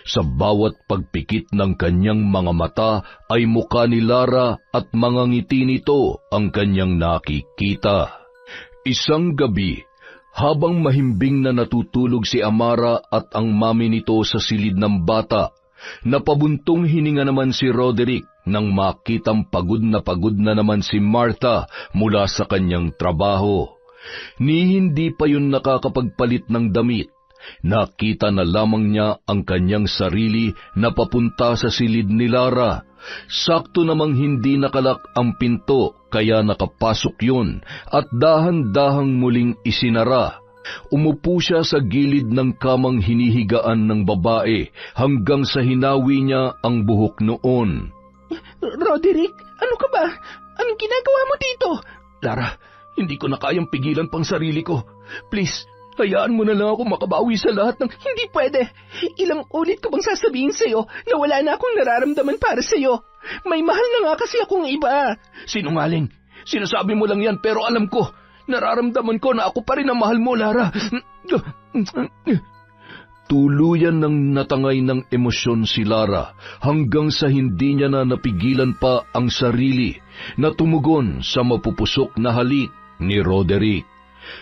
Sa bawat pagpikit ng kanyang mga mata ay mukha ni Lara at mga ngiti nito ang kanyang nakikita. Isang gabi, habang mahimbing na natutulog si Amara at ang mami nito sa silid ng bata, napabuntong hininga naman si Roderick nang makitang pagod na naman si Martha mula sa kanyang trabaho. Ni hindi pa yun nakakapagpalit ng damit, nakita na lamang niya ang kanyang sarili na papunta sa silid ni Lara. Sakto namang hindi nakalak ang pinto kaya nakapasok yun at dahan-dahang muling isinara. Umupo siya sa gilid ng kamang hinihigaan ng babae hanggang sa hinawi niya ang buhok noon. Roderick, ano ka ba? Anong ginagawa mo dito? Lara, hindi ko na kayang pigilan pang sarili ko. Please, hayaan mo na lang ako makabawi sa lahat ng... Hindi pwede. Ilang ulit ko bang sasabihin sa'yo na wala na akong nararamdaman para sa'yo? May mahal na nga kasi akong iba. Sinungaling. Sinasabi mo lang yan pero alam ko. Nararamdaman ko na ako pa rin ang mahal mo, Lara. Tuluyan ng natangay ng emosyon si Lara hanggang sa hindi niya na napigilan pa ang sarili na tumugon sa mapupusok na halik ni Roderick.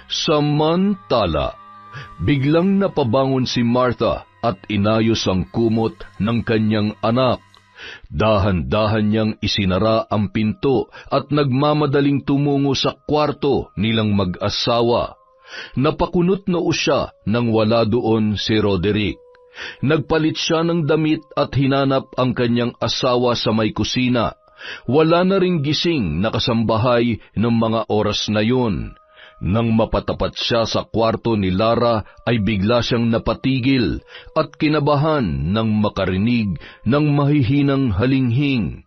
Samantala, biglang napabangon si Martha at inayos ang kumot ng kanyang anak. Dahan-dahan niyang isinara ang pinto at nagmamadaling tumungo sa kwarto nilang mag-asawa. Napakunot noo siya nang wala doon si Roderick. Nagpalit siya ng damit at hinanap ang kanyang asawa sa may kusina. Wala na ring gising na kasambahay ng mga oras na yun. Nang mapatapat siya sa kwarto ni Lara ay bigla siyang napatigil at kinabahan nang makarinig ng mahihinang halinghing.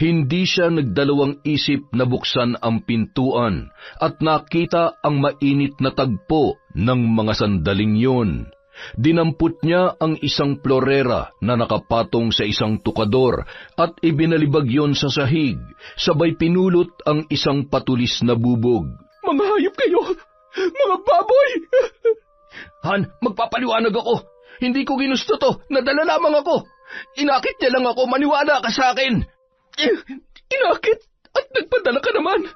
Hindi siya nagdalawang isip na buksan ang pintuan at nakita ang mainit na tagpo ng mga sandaling yun. Dinampot niya ang isang florera na nakapatong sa isang tukador at ibinalibag yon sa sahig, sabay pinulot ang isang patulis na bubog. Mga hayop kayo! Mga baboy! Han, magpapaliwanag ako. Hindi ko ginusto to. Nadala lamang ako. Inakit niya lang ako. Maniwala ka sa akin. Inakit? At nagpadala ka naman?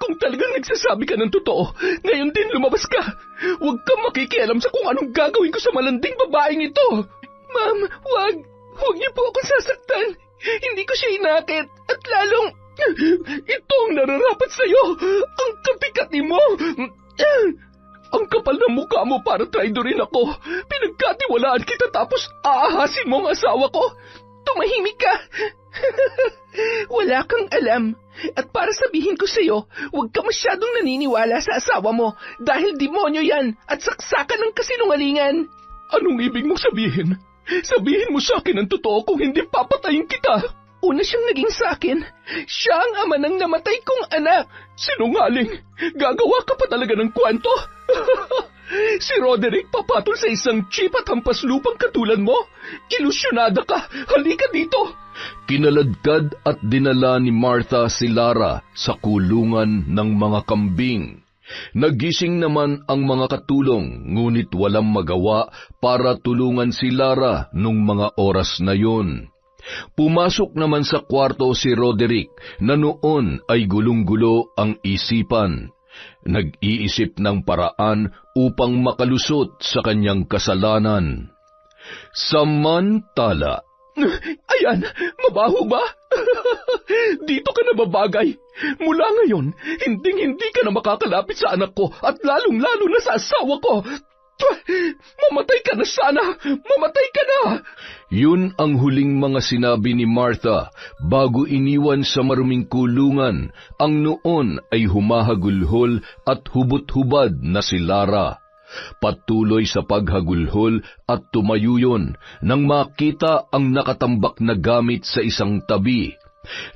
Kung talagang nagsasabi ka ng totoo, ngayon din lumabas ka. Huwag kang makikialam sa kung anong gagawin ko sa malanding babaeng ito. Ma'am, huwag. Huwag niyo po akong sasaktan. Hindi ko siya inakit. At lalong, ito ang nararapat sa'yo. Ang kapikati mo. Ang kapal ng mukha mo para traidorin ako. Pinagkatiwalaan kita tapos aahasin mo ang asawa ko. Tumahimik ka. Wala kang alam. At para sabihin ko sa'yo, huwag ka masyadong naniniwala sa asawa mo dahil demonyo yan at saksakan ng kasinungalingan. Anong ibig mong sabihin? Sabihin mo sa akin ang totoo kung hindi papatayin kita. Una siyang naging sa akin. Siya ang ama ng namatay kong anak. Sinungaling! Gagawa ka pa talaga ng kwento? Si Roderick papatol sa isang cheap at hampas lupang katulad mo? Ilusyonada ka! Halika dito! Kinaladkad at dinala ni Martha si Lara sa kulungan ng mga kambing. Nagising naman ang mga katulong, ngunit walang magawa para tulungan si Lara nung mga oras na yun. Pumasok naman sa kwarto si Roderick na noon ay gulong-gulo ang isipan. Nag-iisip ng paraan upang makalusot sa kanyang kasalanan. Samantala, ayan, mabaho ba? Dito ka na babagay. Mula ngayon, hinding-hindi ka na makakalapit sa anak ko at lalong-lalo na sa asawa ko. Mamatay ka na sana! Mamatay ka na! Yun ang huling mga sinabi ni Martha bago iniwan sa maruming kulungan ang noon ay humahagulhol at hubot-hubad na si Lara. Patuloy sa paghagulhol at tumayo yun nang makita ang nakatambak na gamit sa isang tabi.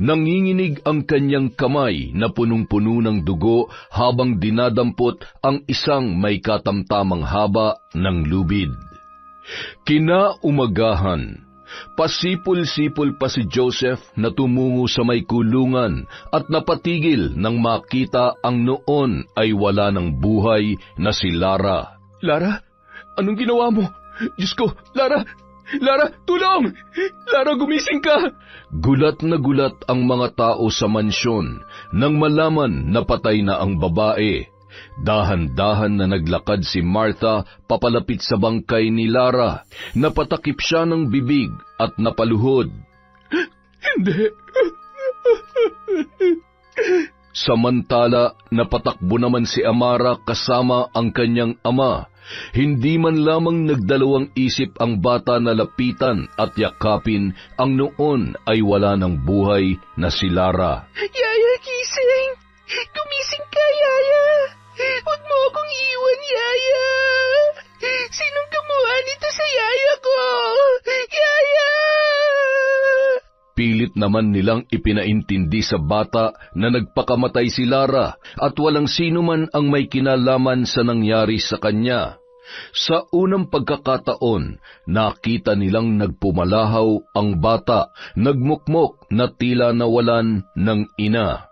Nanginginig ang kanyang kamay na punong-puno ng dugo habang dinadampot ang isang may katamtamang haba ng lubid. Kinaumagahan, pasipol-sipol pa si Joseph na tumungo sa may kulungan at napatigil nang makita ang noon ay wala ng buhay na si Lara. Lara, anong ginawa mo? Diyos ko, Lara! Lara, tulong! Lara, gumising ka! Gulat na gulat ang mga tao sa mansyon nang malaman na patay na ang babae. Dahan-dahan na naglakad si Martha papalapit sa bangkay ni Lara. Napatakip siya ng bibig at napaluhod. Hindi. Samantala, napatakbo naman si Amara kasama ang kanyang ama. Hindi man lamang nagdalawang isip ang bata na lapitan at yakapin ang noon ay wala ng buhay na si Lara. Yaya, gising! Gumising ka, Yaya! Huwag mo akong iwan, Yaya! Sinong gumawa nito sa Yaya ko? Yaya! Pilit naman nilang ipinaintindi sa bata na nagpakamatay si Lara at walang sino man ang may kinalaman sa nangyari sa kanya. Sa unang pagkakataon, nakita nilang nagpumalahaw ang bata, nagmukmok na tila nawalan ng ina.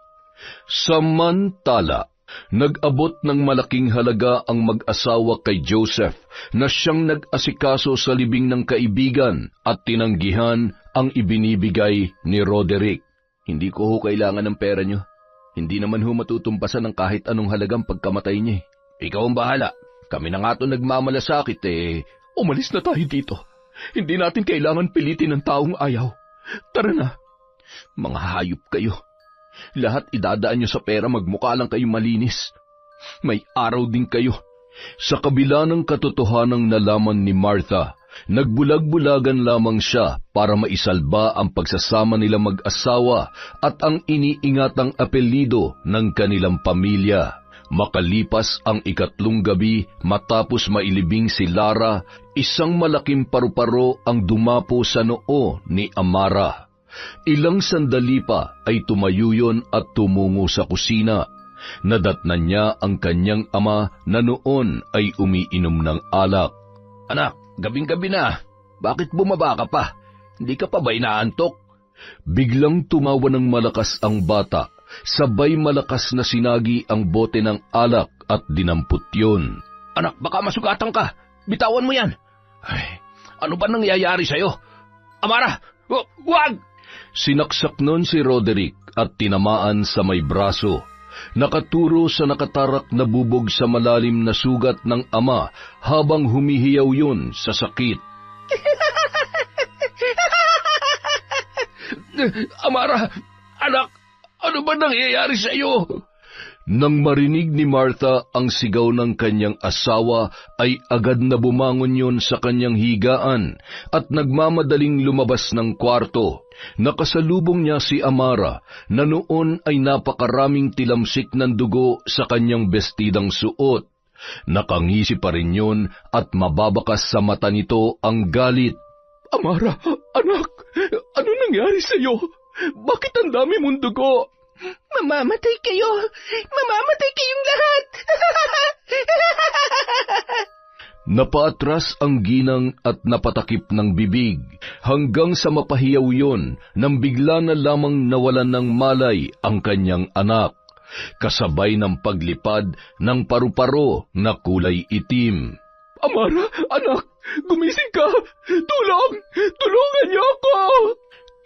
Samantala, nag-abot ng malaking halaga ang mag-asawa kay Joseph na siyang nag-asikaso sa libing ng kaibigan at tinanggihan ang ibinibigay ni Roderick. Hindi ko ho kailangan ng pera niyo. Hindi naman ho matutumpasan ng kahit anong halagang pagkamatay niya. Ikaw ang bahala. Kami na nga ito nagmamalasakit Umalis na tayo dito. Hindi natin kailangan pilitin ng taong ayaw. Tara na. Mga hayop kayo. Lahat idadaan niyo sa pera, magmukha lang kayo malinis. May araw din kayo. Sa kabila ng katotohanang nalaman ni Martha, nagbulag-bulagan lamang siya para maisalba ang pagsasama nila mag-asawa at ang iniingatang apelyido ng kanilang pamilya. Makalipas ang 3 gabi matapos mailibing si Lara, isang malaking paru-paro ang dumapo sa noo ni Amara. Ilang sandali pa ay tumayo yun at tumungo sa kusina. Nadatnan niya ang kanyang ama na noon ay umiinom ng alak. Anak, gabing-gabi na. Bakit bumaba ka pa? Hindi ka pa ba inaantok? Biglang tumawa ng malakas ang bata, sabay malakas na sinagi ang bote ng alak at dinampot yun. Anak, baka masugatan ka. Bitawan mo yan. Ay, ano ba nangyayari sa'yo? Amara, wag! Sinaksak nun si Roderick at tinamaan sa may braso. Nakaturo sa nakatarak na bubog sa malalim na sugat ng ama habang humihiyaw yun sa sakit. Amara, anak, ano ba nangyayari sa iyo? Nang marinig ni Martha ang sigaw ng kanyang asawa, ay agad na bumangon yun sa kanyang higaan at nagmamadaling lumabas ng kwarto. Nakasalubong niya si Amara na noon ay napakaraming tilamsik ng dugo sa kanyang bestidang suot. Nakangisi pa rin yun at mababakas sa mata nito ang galit. Amara, anak, ano nangyari sa iyo? Bakit ang dami mong dugo? Mamamatay kayo! Mamamatay kayong lahat! Napaatras ang ginang at napatakip ng bibig hanggang sa mapahiyaw yun nang bigla na lamang nawalan ng malay ang kanyang anak, kasabay ng paglipad ng paru-paro na kulay itim. Amara, anak, gumising ka! Tulong! Tulungan niyo ako!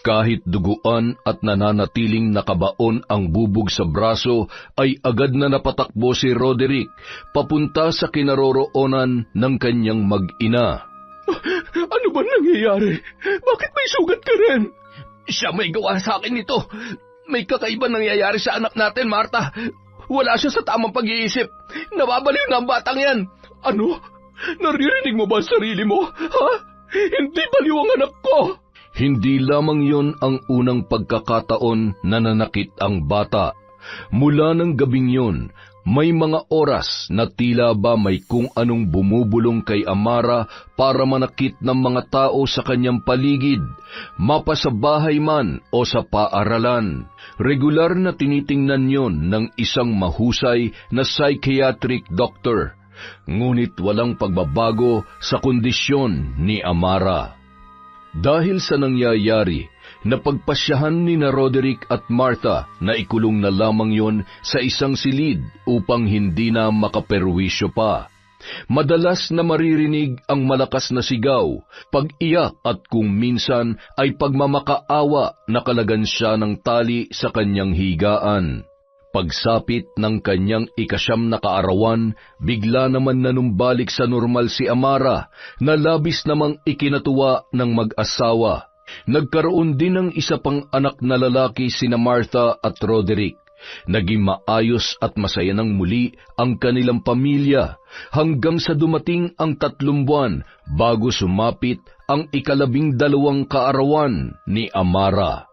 Kahit duguan at nananatiling nakabaon ang bubog sa braso, ay agad na napatakbo si Roderick papunta sa kinaroroonan ng kanyang mag-ina. Ano ba nangyayari? Bakit may sugat ka rin? Siya may gawa sa akin nito. May kakaiba nangyayari sa anak natin, Martha. Wala siya sa tamang pag-iisip. Nababaliw na ang batang yan. Ano? Naririnig mo ba ang sarili mo? Ha? Hindi baliw ang anak ko! Hindi lamang yon ang unang pagkakataon na nanakit ang bata. Mula ng gabing yon, may mga oras na tila ba may kung anong bumubulong kay Amara para manakit ng mga tao sa kanyang paligid, mapa sa bahay man o sa paaralan. Regular na tinitingnan yon ng isang mahusay na psychiatric doctor. Ngunit walang pagbabago sa kondisyon ni Amara. Dahil sa nangyayari, napagpasyahan ni na Roderick at Martha na ikulong na lamang yon sa isang silid upang hindi na makaperwisyo pa. Madalas na maririnig ang malakas na sigaw, pag-iyak at kung minsan ay pagmamakaawa na kalagan siya ng tali sa kanyang higaan. Pagsapit ng kanyang 9 na kaarawan, bigla naman nanumbalik sa normal si Amara na labis namang ikinatuwa ng mag-asawa. Nagkaroon din ng isa pang anak na lalaki sina Martha at Roderick. Naging maayos at masaya ng muli ang kanilang pamilya hanggang sa dumating ang 3 buwan bago sumapit ang 12 kaarawan ni Amara.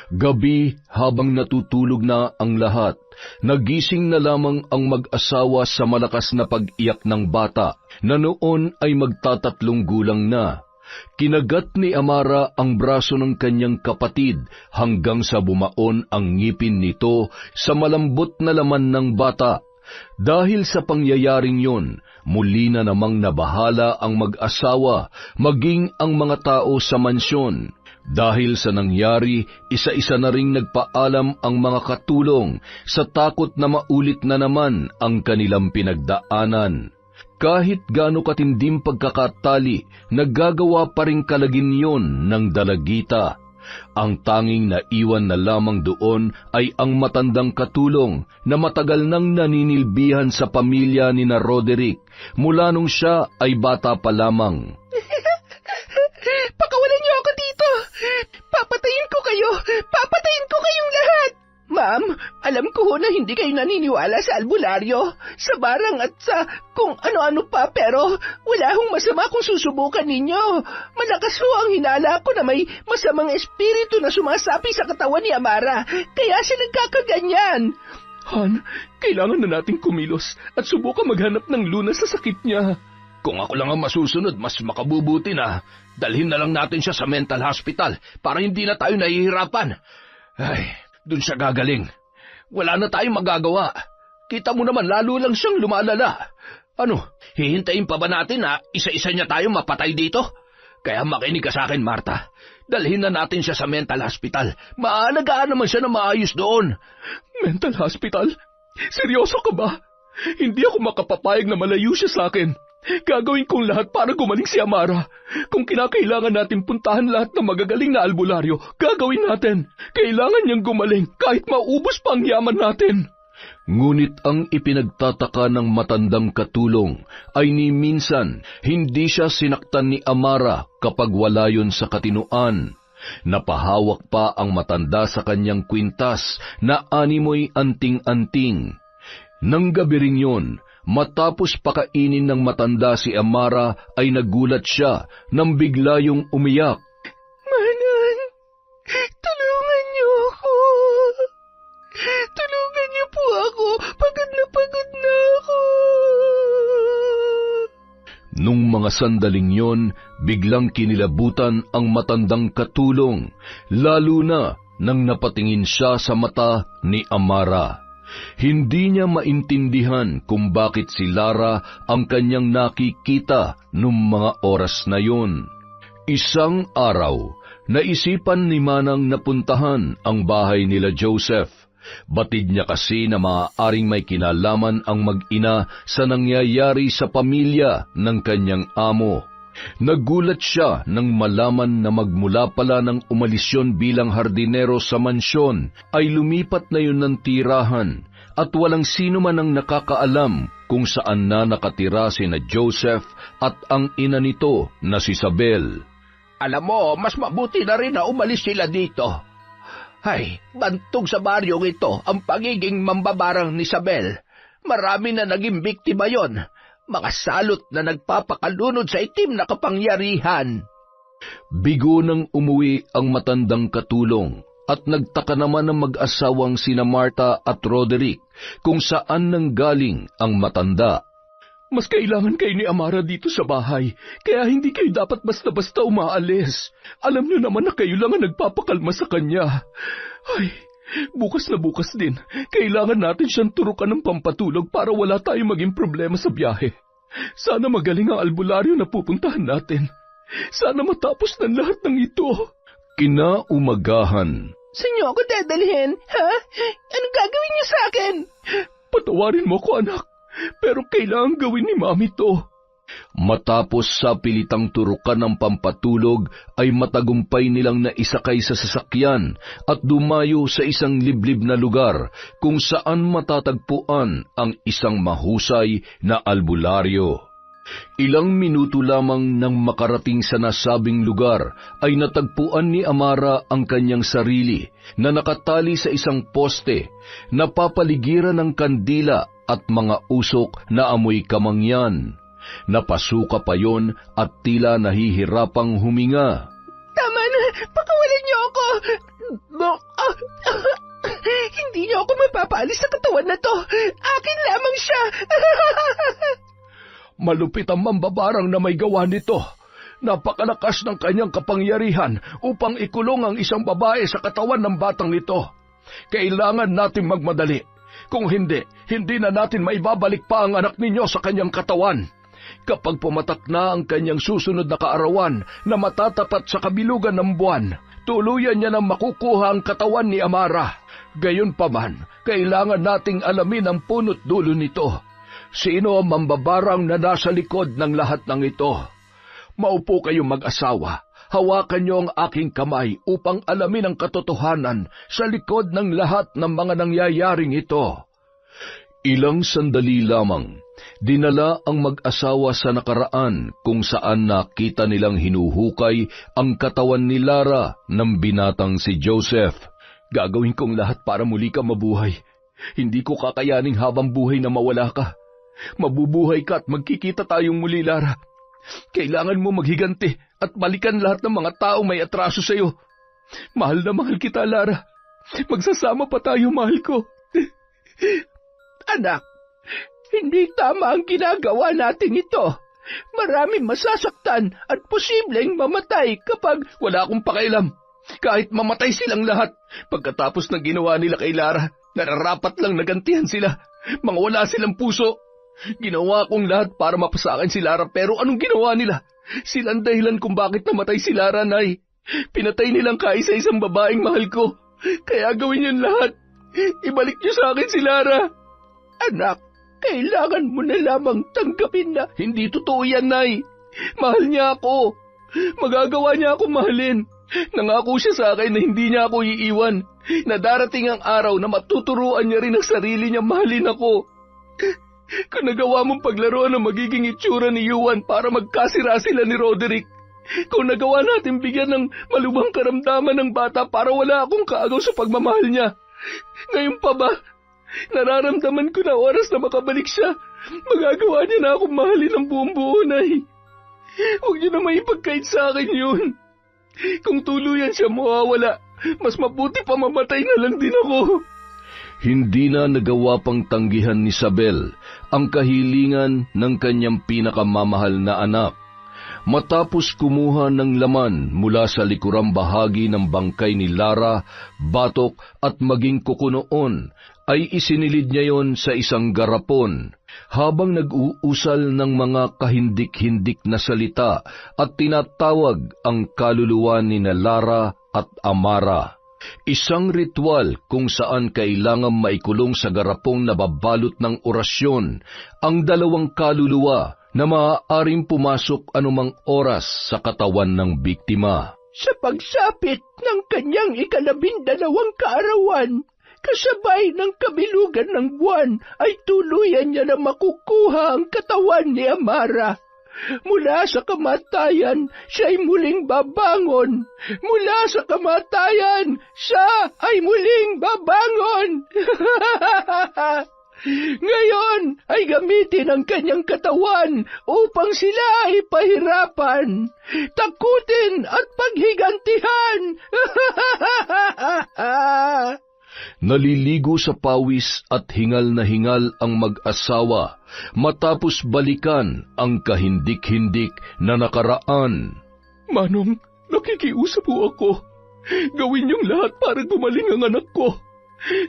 Gabi habang natutulog na ang lahat, nagising na lamang ang mag-asawa sa malakas na pag-iyak ng bata na noon ay magtatatlong gulang na. Kinagat ni Amara ang braso ng kanyang kapatid hanggang sa bumaon ang ngipin nito sa malambot na laman ng bata. Dahil sa pangyayaring yon, muli na namang nabahala ang mag-asawa maging ang mga tao sa mansyon. Dahil sa nangyari, isa-isa na ring nagpaalam ang mga katulong sa takot na maulit na naman ang kanilang pinagdaanan. Kahit gaano katindim pagkakatali, naggagawa pa rin kalagin yon ng dalagita. Ang tanging naiwan na lamang doon ay ang matandang katulong na matagal nang naninilbihan sa pamilya ni na Roderick mula nung siya ay bata pa lamang. Pakawalan niyo ako dito! Papatayin ko kayo! Papatayin ko kayong lahat! Ma'am, alam ko ho na hindi kayo naniniwala sa albularyo, sa barang at sa kung ano-ano pa, pero wala hong masama kung susubukan ninyo. Malakas ho ang hinala ko na may masamang espiritu na sumasapi sa katawan ni Amara, kaya siya nagkakaganyan. Han, kailangan na nating kumilos at subukan maghanap ng lunas sa sakit niya. Kung ako lang ang masusunod, mas makabubuti na. Dalhin na lang natin siya sa mental hospital para hindi na tayo nahihirapan. Ay, dun siya gagaling. Wala na tayong magagawa. Kita mo naman, lalo lang siyang lumalala. Ano, hihintayin pa ba natin na isa-isa niya tayo mapatay dito? Kaya makinig ka sa akin, Martha. Dalhin na natin siya sa mental hospital. Maalagaan naman siya na maayos doon. Mental hospital? Seryoso ka ba? Hindi ako makapapayag na malayo siya sa akin. Gagawin kong lahat para gumaling si Amara. Kung kinakailangan natin puntahan lahat ng magagaling na albularyo, gagawin natin. Kailangan niyang gumaling kahit maubos pa ang yaman natin. Ngunit ang ipinagtataka ng matandang katulong ay ni minsan hindi siya sinaktan ni Amara kapag wala yon sa katinuan. Napahawak pa ang matanda sa kanyang kwintas na animoy anting-anting. Nang gabi ring yun, matapos pakainin ng matanda si Amara ay nagulat siya nang bigla yung umiyak. Manang, tulungan niyo ako. Tulungan niyo po ako. Pagod na ako. Nung mga sandaling yon, biglang kinilabutan ang matandang katulong, lalo na nang napatingin siya sa mata ni Amara. Hindi niya maintindihan kung bakit si Lara ang kanyang nakikita nung mga oras na yon. Isang araw, naisipan ni Manang napuntahan ang bahay nila Joseph. Batid niya kasi na maaaring may kinalaman ang mag-ina sa nangyayari sa pamilya ng kanyang amo. Nagulat siya nang malaman na magmula pala ng umalis yun bilang hardinero sa mansyon ay lumipat na yun ng tirahan at walang sino man ang nakakaalam kung saan na nakatira sina Joseph at ang ina nito na si Isabel. Alam mo, mas mabuti na rin na umalis sila dito. Ay, bantog sa baryong ito ang pagiging mambabarang ni Isabel. Marami na naging biktima yon. Mga salot na nagpapakalunod sa itim na kapangyarihan. Bigo nang umuwi ang matandang katulong at nagtaka naman ang mag-asawang sina Martha at Roderick kung saan nanggaling ang matanda. Mas kailangan kayo ni Amara dito sa bahay, kaya hindi kayo dapat basta-basta umaalis. Alam niyo naman na kayo lang ang nagpapakalma sa kanya. Ay, bukas na bukas din, kailangan natin siyang turukan ng pampatulog para wala tayong maging problema sa biyahe. Sana magaling ang albularyo na pupuntahan natin. Sana matapos ng lahat ng ito. Kinaumagahan. Saan niyo ako dadalhin, ha? Anong gagawin niyo sa akin? Patawarin mo ko, anak. Pero kailangan gawin ni Mami to. Matapos sa pilitang turukan ng pampatulog ay matagumpay nilang naisakay sa sasakyan at dumayo sa isang liblib na lugar kung saan matatagpuan ang isang mahusay na albularyo. Ilang minuto lamang nang makarating sa nasabing lugar ay natagpuan ni Amara ang kanyang sarili na nakatali sa isang poste, napapaligiran ng kandila at mga usok na amoy kamangyan. Napasuka pa yon at tila nahihirapang huminga. Tama na! Pakawalan niyo ako! Hindi niyo ako mapapaalis sa katawan na to! Akin lamang siya! Malupit ang mambabarang na may gawa nito. Napakalakas ng kanyang kapangyarihan upang ikulong ang isang babae sa katawan ng batang ito. Kailangan natin magmadali. Kung hindi, hindi na natin maibabalik pa ang anak ninyo sa kanyang katawan. Kapag pumatak na ang kanyang susunod na kaarawan na matatapat sa kabilugan ng buwan, tuluyan niya nang makukuha ang katawan ni Amara. Gayunpaman, kailangan nating alamin ang punot dulo nito. Sino ang mambabarang na nasa likod ng lahat ng ito? Maupo kayong mag-asawa. Hawakan niyo ang aking kamay upang alamin ang katotohanan sa likod ng lahat ng mga nangyayaring ito. Ilang sandali lamang, dinala ang mag-asawa sa nakaraan kung saan nakita nilang hinuhukay ang katawan ni Lara ng binatang si Joseph. Gagawin kong lahat para muli ka mabuhay. Hindi ko kakayaning habang buhay na mawala ka. Mabubuhay ka at magkikita tayong muli, Lara. Kailangan mo maghiganti at balikan lahat ng mga taong may atraso sa iyo. Mahal na mahal kita, Lara. Magsasama pa tayo, mahal ko. Anak, hindi tama ang ginagawa natin ito. Maraming masasaktan at posibleng mamatay kapag Wala akong pakialam. Kahit mamatay silang lahat, pagkatapos ng ginawa nila kay Lara, nararapat lang nagantihan sila. Mga wala silang puso. Ginawa kong lahat para mapasakin si Lara, pero anong ginawa nila? Silang dahilan kung bakit namatay si Lara, Nay. Pinatay nilang kaisa-isang babaeng mahal ko. Kaya gawin yun lahat. Ibalik niyo sa akin si Lara. Anak, kailangan mo na lamang tanggapin na Hindi totoo yan, Nay. Mahal niya ako. Magagawa niya akong mahalin. Nangako siya sa akin na hindi niya ako iiwan. Na darating ang araw na matuturuan niya rin ang sarili niya mahalin ako. Kung nagawa mong paglaruan ang magiging itsura ni Yuan para magkasira sila ni Roderick, kung nagawa natin bigyan ng malubhang karamdaman ng bata para wala akong kaagaw sa pagmamahal niya, ngayon pa ba, nararamdaman ko na oras na makabalik siya, magagawa niya na akong mahalin ng buong buo, Nay. Huwag niyo na maipagkait sa akin yun. Kung tuluyan siya mawawala, mas mabuti pa mamatay na lang din ako. Hindi na nagawa pang tanggihan ni Isabel ang kahilingan ng kanyang pinakamamahal na anak. Matapos kumuha ng laman mula sa likurang bahagi ng bangkay ni Lara, batok at maging kuko noon, ay isinilid niya yon sa isang garapon, habang nag-uusal ng mga kahindik-hindik na salita at tinatawag ang kaluluwa ni Lara at Amara. Isang ritual kung saan kailangang maikulong sa garapong nababalot ng orasyon ang dalawang kaluluwa na maaaring pumasok anumang oras sa katawan ng biktima. sa pagsapit ng kanyang 12 kaarawan, kasabay ng kabilugan ng buwan ay tuluyan niya na makukuha ang katawan ni Amara. Mula sa kamatayan, siya'y muling babangon. Mula sa kamatayan, siya ay muling babangon. Ngayon ay gamitin ang kanyang katawan upang sila ay pahirapan, takutin at paghigantihan. Naliligo sa pawis at hingal na hingal ang mag-asawa matapos balikan ang kahindik-hindik na nakaraan. Manong, nakikiusap po ako. Gawin niyong lahat para gumaling ang anak ko.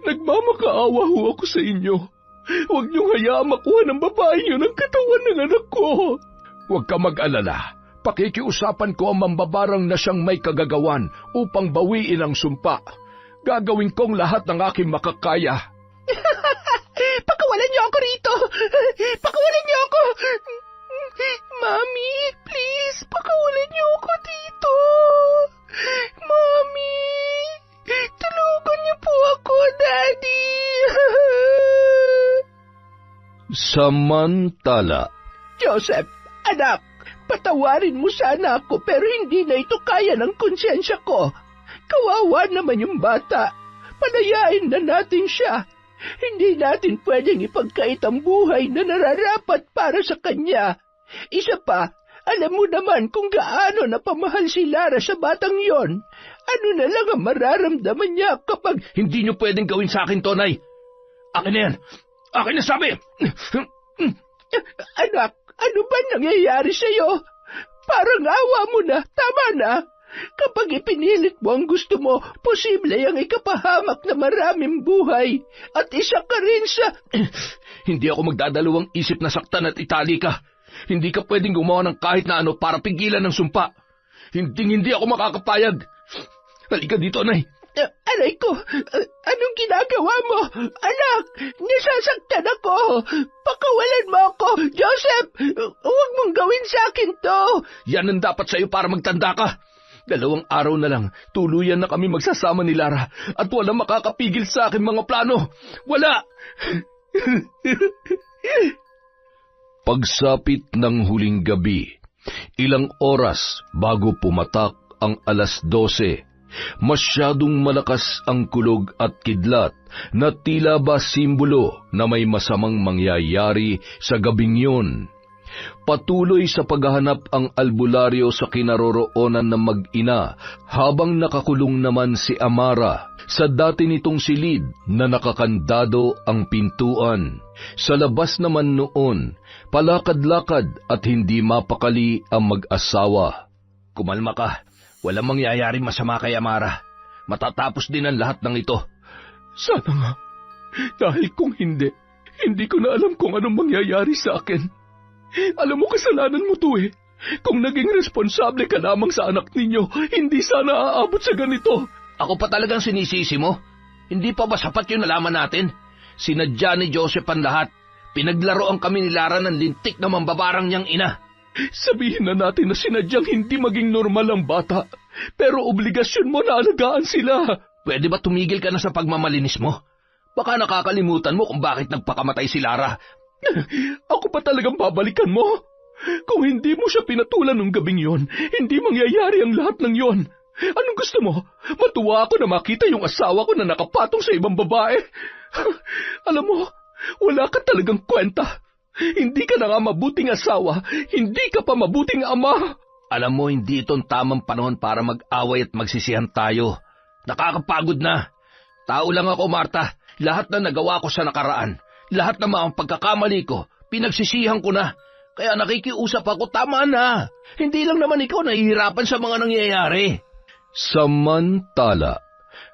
Nagmamakaawa ho ako sa inyo. Huwag niyong hayaang makuha ng babae yun ang katawan ng anak ko. Huwag ka mag-alala. Pakikiusapan ko ang mambabarang na siyang may kagagawan upang bawiin ang sumpa. Gagawin kong lahat ng aking makakaya. Pakawalan niyo ako rito! Pakawalan niyo ako! Mami, please, pakawalan niyo ako dito! Mami, tulungan niyo po ako, Daddy! Samantala, Joseph, anak, patawarin mo sana ako pero hindi na ito kaya ng konsyensya ko. Kawawa naman yung bata. Palayain na natin siya. Hindi natin pwedeng ipagkait ang buhay na nararapat para sa kanya. Isa pa, alam mo naman kung gaano napamahal si Lara sa batang yon. Ano na lang ang mararamdaman niya kapag... Hindi niyo pwedeng gawin sa akin, Tonay. Akin na yan. Akin na sabi. Anak, ano ba nangyayari sa'yo? Parang awa mo na. Tama na. Kapag ipinilit mo ang gusto mo, posible ang ikapahamak na maraming buhay. At isa ka rin sa... Hindi ako magdadalawang isip na saktan at itali ka. Hindi ka pwedeng gumawa ng kahit na ano para pigilan ng sumpa. Hindi ako makakapayag. Halika dito, Nay. Aray ko, anong ginagawa mo? Anak, nasasaktan ako. Pakawalan mo ako. Joseph, huwag mong gawin sa akin to. Yan ang dapat sa'yo para magtanda ka. 2 araw na lang, tuluyan na kami magsasama ni Lara at walang makakapigil sa aking mga plano. Wala! pagsapit ng huling gabi, ilang oras bago pumatak ang 12:00, masyadong malakas ang kulog at kidlat na tila ba simbolo na may masamang mangyayari sa gabing yun. Patuloy sa paghahanap ang albularyo sa kinaroroonan ng mag-ina habang nakakulong naman si Amara Sa dati nitong silid na nakakandado ang pintuan. Sa labas naman noon, palakad-lakad at hindi mapakali ang mag-asawa. Kumalma ka. Walang mangyayari masama kay Amara. Matatapos din ang lahat ng ito. Sana nga. Dahil kung hindi ko na alam kung anong mangyayari sa akin. Alam mo, kasalanan mo to eh. Kung naging responsable ka lamang sa anak ninyo, hindi sana aabot sa ganito. Ako pa talagang sinisisi mo? Hindi pa ba sapat yung nalaman natin? Sinadya ni Joseph ang lahat. Pinaglaroan kami ni Lara ng lintik na mambabarang niyang ina. Sabihin na natin na sinadyang hindi maging normal ang bata. Pero obligasyon mo na alagaan sila. Pwede ba tumigil ka na sa pagmamalinis mo? Baka nakakalimutan mo kung bakit nagpakamatay si Lara. Ako pa talagang babalikan mo? Kung hindi mo siya pinatulan ng gabing yon, hindi mangyayari ang lahat ng yon. Anong gusto mo? Matuwa ako na makita yung asawa ko na nakapatong sa ibang babae. Alam mo, wala ka talagang kwenta. Hindi ka na nga mabuting asawa, hindi ka pa mabuting ama. Alam mo, hindi itong tamang panahon para mag-away at magsisihan tayo. Nakakapagod na. Tao lang ako, Marta. Lahat na nagawa ko sa nakaraan, lahat na mga pagkakamali ko, pinagsisihan ko na. Kaya nakikiusap ako, tama na. Hindi lang naman ikaw nahihirapan sa mga nangyayari. Samantala,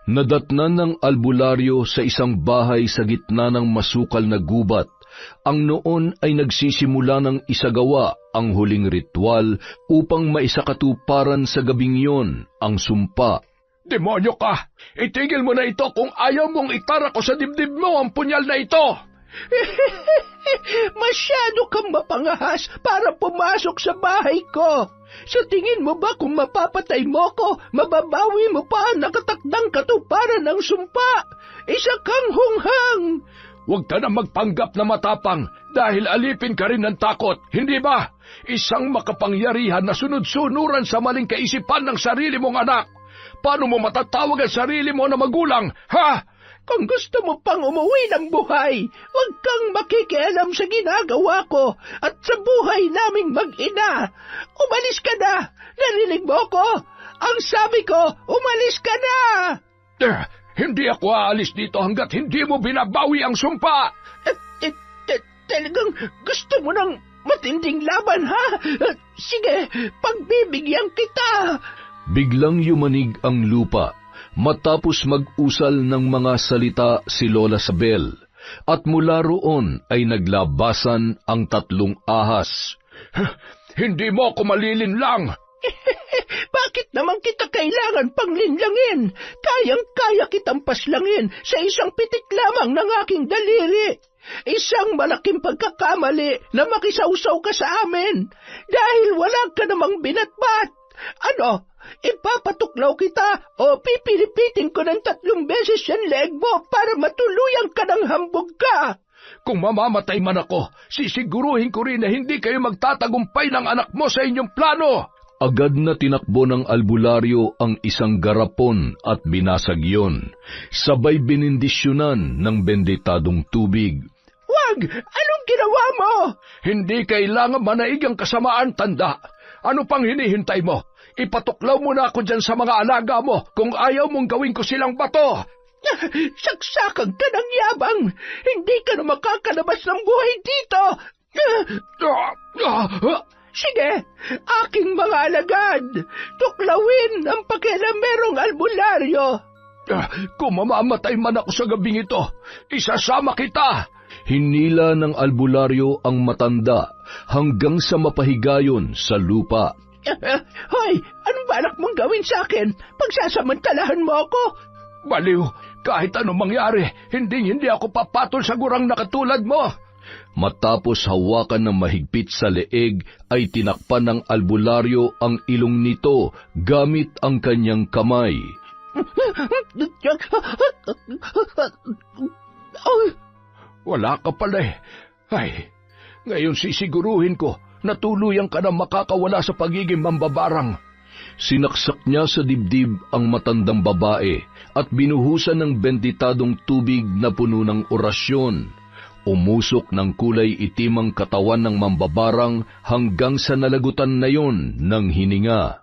nadatnan ng albularyo sa isang bahay sa gitna ng masukal na gubat. Ang noon ay nagsisimula ng isagawa ang huling ritual upang maisakatuparan sa gabing yon ang sumpa. Demonyo ka! Itigil mo na ito kung ayaw mong itara ko sa dibdib mo ang punyal na ito! Masyado kang mapangahas para pumasok sa bahay ko. Sa tingin mo ba kung mapapatay mo ko, mababawi mo pa ang nakatakdang katuparan ng sumpa? Isa kang hunghang! Huwag ka na magpanggap na matapang dahil alipin ka rin ng takot, hindi ba? Isang makapangyarihan na sunod-sunuran sa maling kaisipan ng sarili mong anak. Paano mo matatawag ang sarili mo na magulang, ha? Kung gusto mo pang umuwi ng buhay, huwag kang makikialam sa ginagawa ko at sa buhay naming mag-ina. Umalis ka na! Narinig mo ko? Ang sabi ko, umalis ka na! Hindi ako aalis dito hanggat hindi mo binabawi ang sumpa! Talagang gusto mo ng matinding laban, ha? Sige, pagbibigyan kita! Biglang yumanig ang lupa matapos mag-usal ng mga salita si Lola Sabel, at mula roon ay naglabasan ang 3 ahas. Hindi mo ako malilinlang! Bakit naman kita kailangan panglinlangin? Kayang-kaya kitang paslangin sa isang pitik lamang ng aking daliri. Isang malaking pagkakamali na makisawsaw ka sa amin dahil wala ka namang binatbat. Ano? Ipapatuklaw kita o pipilipitin ko ng 3 beses yung leg mo para matuluyan ka ng hambog ka. Kung mamamatay man ako, sisiguruhin ko rin na hindi kayo magtatagumpay ng anak mo sa inyong plano. Agad na tinakbo ng albularyo ang isang garapon at binasag yon. Sabay binindisyonan ng benditadong tubig. Wag! Anong ginawa mo? Hindi kailangan manaig ang kasamaan, tanda. Ano pang hinihintay mo? Ipatuklaw mo na ako dyan sa mga alaga mo kung ayaw mong gawin ko silang bato. Saksakan ka ng yabang! Hindi ka na makakalabas ng buhay dito! Sige, aking mga alagad, tuklawin ang pakialamerong albularyo. Kung mamamatay man ako sa gabing ito, isasama kita. Hinila ng albularyo ang matanda hanggang sa mapahigayon sa lupa. Hoy, anong balak mong gawin sa akin? Pagsasamantalahan mo ako? Baliw, kahit anong mangyari, hindi ako papatol sa gurang na katulad mo. Matapos hawakan ng mahigpit sa leeg, ay tinakpan ng albularyo ang ilong nito gamit ang kanyang kamay. Wala ka pala eh. Ay, ngayon sisiguruhin ko na tuluyan ka na makakawala sa pagiging mambabarang. Sinaksak niya sa dibdib ang matandang babae at binuhusan ng benditadong tubig na puno ng orasyon. Umusok ng kulay itim ang katawan ng mambabarang hanggang sa nalagutan na yon ng hininga.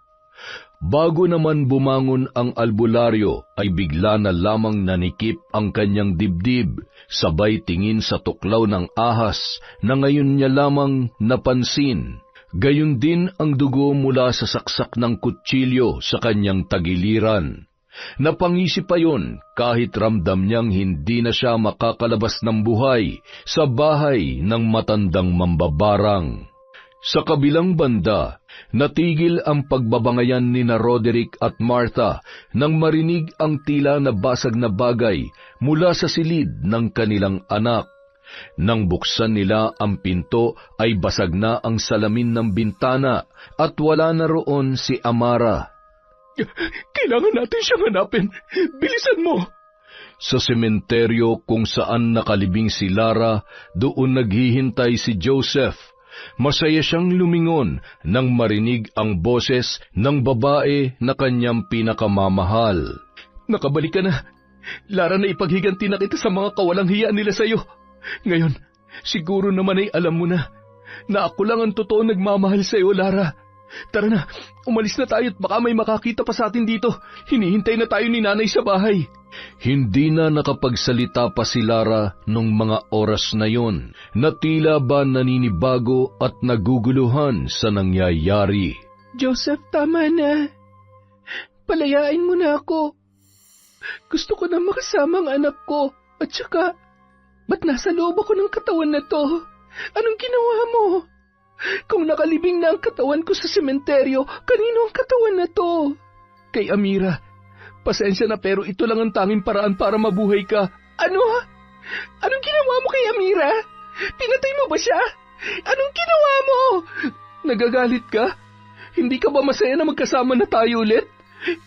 Bago naman bumangon ang albularyo ay bigla na lamang nanikip ang kanyang dibdib, sabay tingin sa tuklaw ng ahas na ngayon niya lamang napansin. Gayon din ang dugo mula sa saksak ng kutsilyo sa kanyang tagiliran. Napangisi pa yon kahit ramdam niyang hindi na siya makakalabas ng buhay sa bahay ng matandang mambabarang. Sa kabilang banda, natigil ang pagbabangayan ni na Roderick at Martha nang marinig ang tila na basag na bagay mula sa silid ng kanilang anak. Nang buksan nila ang pinto ay basag na ang salamin ng bintana at wala na roon si Amara. Kailangan natin siyang hanapin. Bilisan mo! Sa sementeryo kung saan nakalibing si Lara, doon naghihintay si Joseph. Masaya siyang lumingon nang marinig ang boses ng babae na kanyang pinakamamahal. Nakabalik ka na. Lara, na ipaghiganti na kita sa mga kawalang hiya nila sa'yo. Ngayon, siguro naman ay alam mo na ako lang ang totoo nagmamahal sa'yo, Lara. Tara na, umalis na tayo at baka may makakita pa sa atin dito. Hinihintay na tayo ni nanay sa bahay. Hindi na nakapagsalita pa si Lara nung mga oras na yon, na tila ba naninibago at naguguluhan sa nangyayari. Joseph, tama na. Palayain mo na ako. Gusto ko na makasama ang anak ko. At saka, ba't nasa loob ako ng katawan na to? Anong ginawa mo? Kung nakalibing na ang katawan ko sa sementeryo, kanino ang katawan na to? Kay Amira. Pasensya na pero ito lang ang tanging paraan para mabuhay ka. Ano? Anong ginawa mo kay Amira? Pinatay mo ba siya? Anong ginawa mo? Nagagalit ka? Hindi ka ba masaya na magkasama na tayo ulit?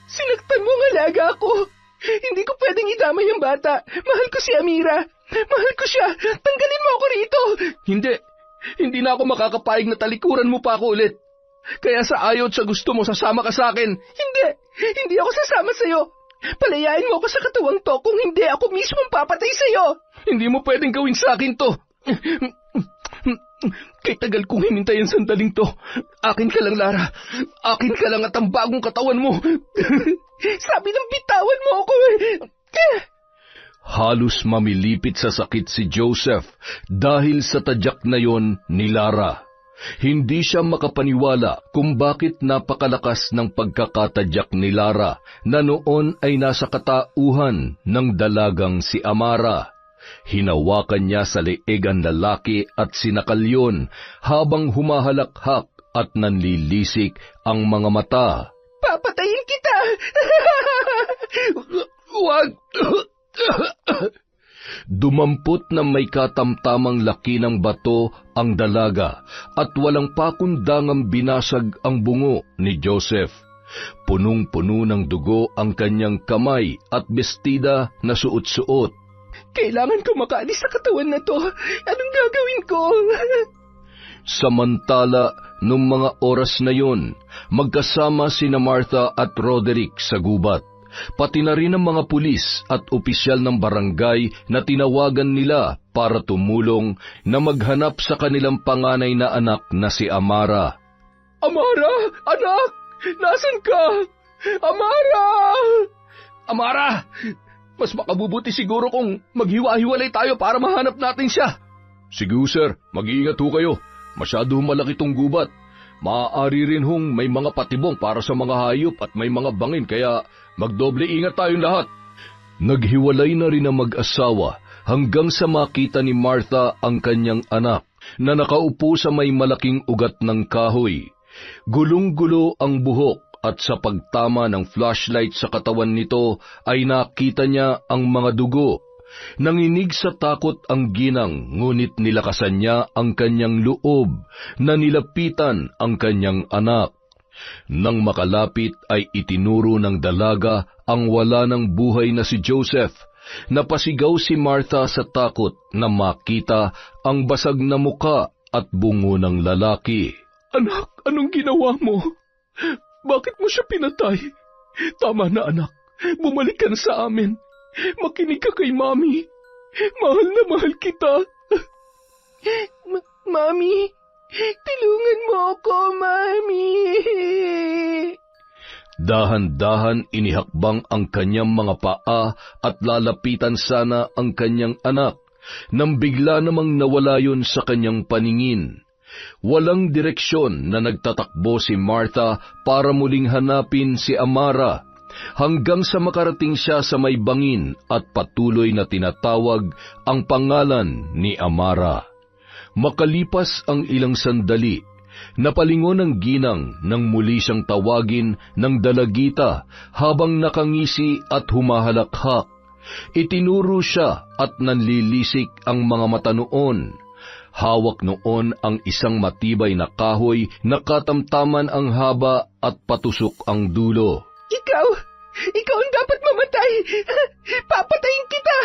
Sinaktan mo ang alaga ko. Hindi ko pwedeng idamay ang bata. Mahal ko si Amira. Mahal ko siya. Tanggalin mo ako rito. Hindi na ako makakapayag na talikuran mo pa ako ulit. Kaya sa ayaw at sa gusto mo, sasama ka sa akin. Hindi ako sasama sa'yo. Palayain mo ako sa katawang to, kung hindi ako mismo papatay sa'yo. Hindi mo pwedeng gawin sa akin to. Kay tagal kong hinintay ang sandaling to. Akin ka lang, Lara. Akin ka lang at ang bagong katawan mo. Sabi ng bitawan mo ako eh. Halos mamilipit sa sakit si Joseph dahil sa tadyak na yon ni Lara. Hindi siya makapaniwala kung bakit napakalakas ng pagkakatadyak ni Lara na noon ay nasa katauhan ng dalagang si Amara. Hinawakan niya sa leeg ang lalaki at sinakal yun habang humahalakhak at nanlilisik ang mga mata. Papatayin kita! Wag! Dumampot na may katamtamang laki ng bato ang dalaga at walang pakundangang binasag ang bungo ni Joseph. Punong-puno ng dugo ang kanyang kamay at bestida na suot-suot. Kailangan ko makaalis sa katawan na to. Anong gagawin ko? Samantala, nung mga oras na yon, magkasama sina Martha at Roderick sa gubat. Pati na rin ang mga pulis at opisyal ng barangay na tinawagan nila para tumulong na maghanap sa kanilang panganay na anak na si Amara. Amara! Anak! Nasaan ka? Amara! Amara! Mas makabubuti siguro kung maghiwa-hiwalay tayo para mahanap natin siya. Sige sir, mag-iingat ho kayo. Masyado malaki tong gubat. Maaari rin hong may mga patibong para sa mga hayop at may mga bangin kaya magdoble ingat tayong lahat. Naghiwalay na rin ang mag-asawa hanggang sa makita ni Martha ang kanyang anak na nakaupo sa may malaking ugat ng kahoy. Gulong-gulo ang buhok at sa pagtama ng flashlight sa katawan nito ay nakita niya ang mga dugo. Nanginig sa takot ang ginang, ngunit nilakasan niya ang kanyang loob na nilapitan ang kanyang anak. Nang makalapit ay itinuro ng dalaga ang wala ng buhay na si Joseph. Napasigaw si Martha sa takot na makita ang basag na muka at bungo ng lalaki. Anak, anong ginawa mo? Bakit mo siya pinatay? Tama na anak, bumalik ka na sa amin. Makinig ka kay Mami. Mahal na mahal kita. Mami, tulungan mo ako, Mami. Dahan-dahan inihakbang ang kanyang mga paa at lalapitan sana ang kanyang anak, nang bigla namang nawala yun sa kanyang paningin. Walang direksyon na nagtatakbo si Martha para muling hanapin si Amara, hanggang sa makarating siya sa may bangin at patuloy na tinatawag ang pangalan ni Amara. Makalipas ang ilang sandali, napalingon ang ginang nang muli siyang tawagin ng dalagita habang nakangisi at humahalakhak. Itinuro siya at nanlilisik ang mga mata noon. Hawak noon ang isang matibay na kahoy na katamtaman ang haba at patusok ang dulo. Ikaw ang dapat mamatay! Papatayin kita!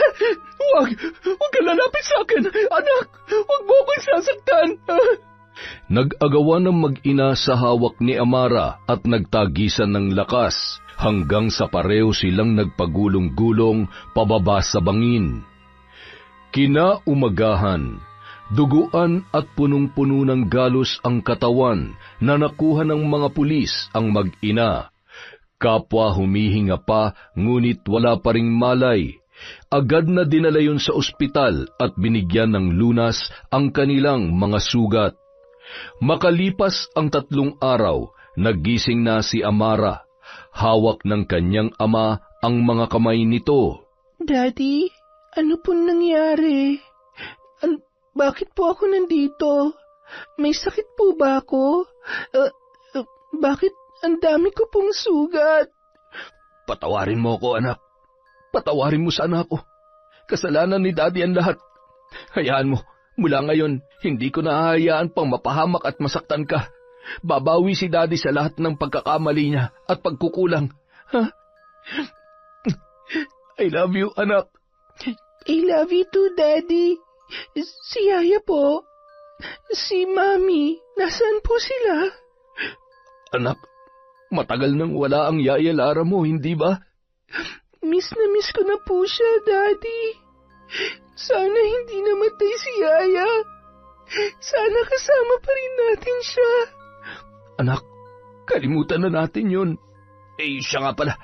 Huwag ka lalapit sa akin! Anak, huwag mo akong sasaktan! Nag-agawan ng mag-ina sa hawak ni Amara at nagtagisan ng lakas, hanggang sa pareho silang nagpagulong-gulong pababa sa bangin. Kinaumagahan, duguan at punong-puno ng galos ang katawan na nakuha ng mga pulis ang mag-ina. Kapwa humihinga pa, ngunit wala pa ring malay. Agad na dinala yun sa ospital at binigyan ng lunas ang kanilang mga sugat. Makalipas ang 3 araw, nagising na si Amara. Hawak ng kanyang ama ang mga kamay nito. Daddy, ano po nangyari? Bakit po ako nandito? May sakit po ba ako? Bakit ang dami ko pong sugat? Patawarin mo ako, anak. Patawarin mo sana ako. Kasalanan ni Daddy ang lahat. Hayaan mo, mula ngayon, hindi ko nahahayaan pang mapahamak at masaktan ka. Babawi si Daddy sa lahat ng pagkakamali niya at pagkukulang. Ha? I love you, anak. I love you too, Daddy. Si Yaya po. Si Mami, nasaan po sila? Anak, matagal nang wala ang Yaya Lara mo, hindi ba? Miss na miss ko na po siya, Daddy. Sana hindi namatay si Yaya. Sana kasama pa rin natin siya. Anak, kalimutan na natin yun. Siya nga pala,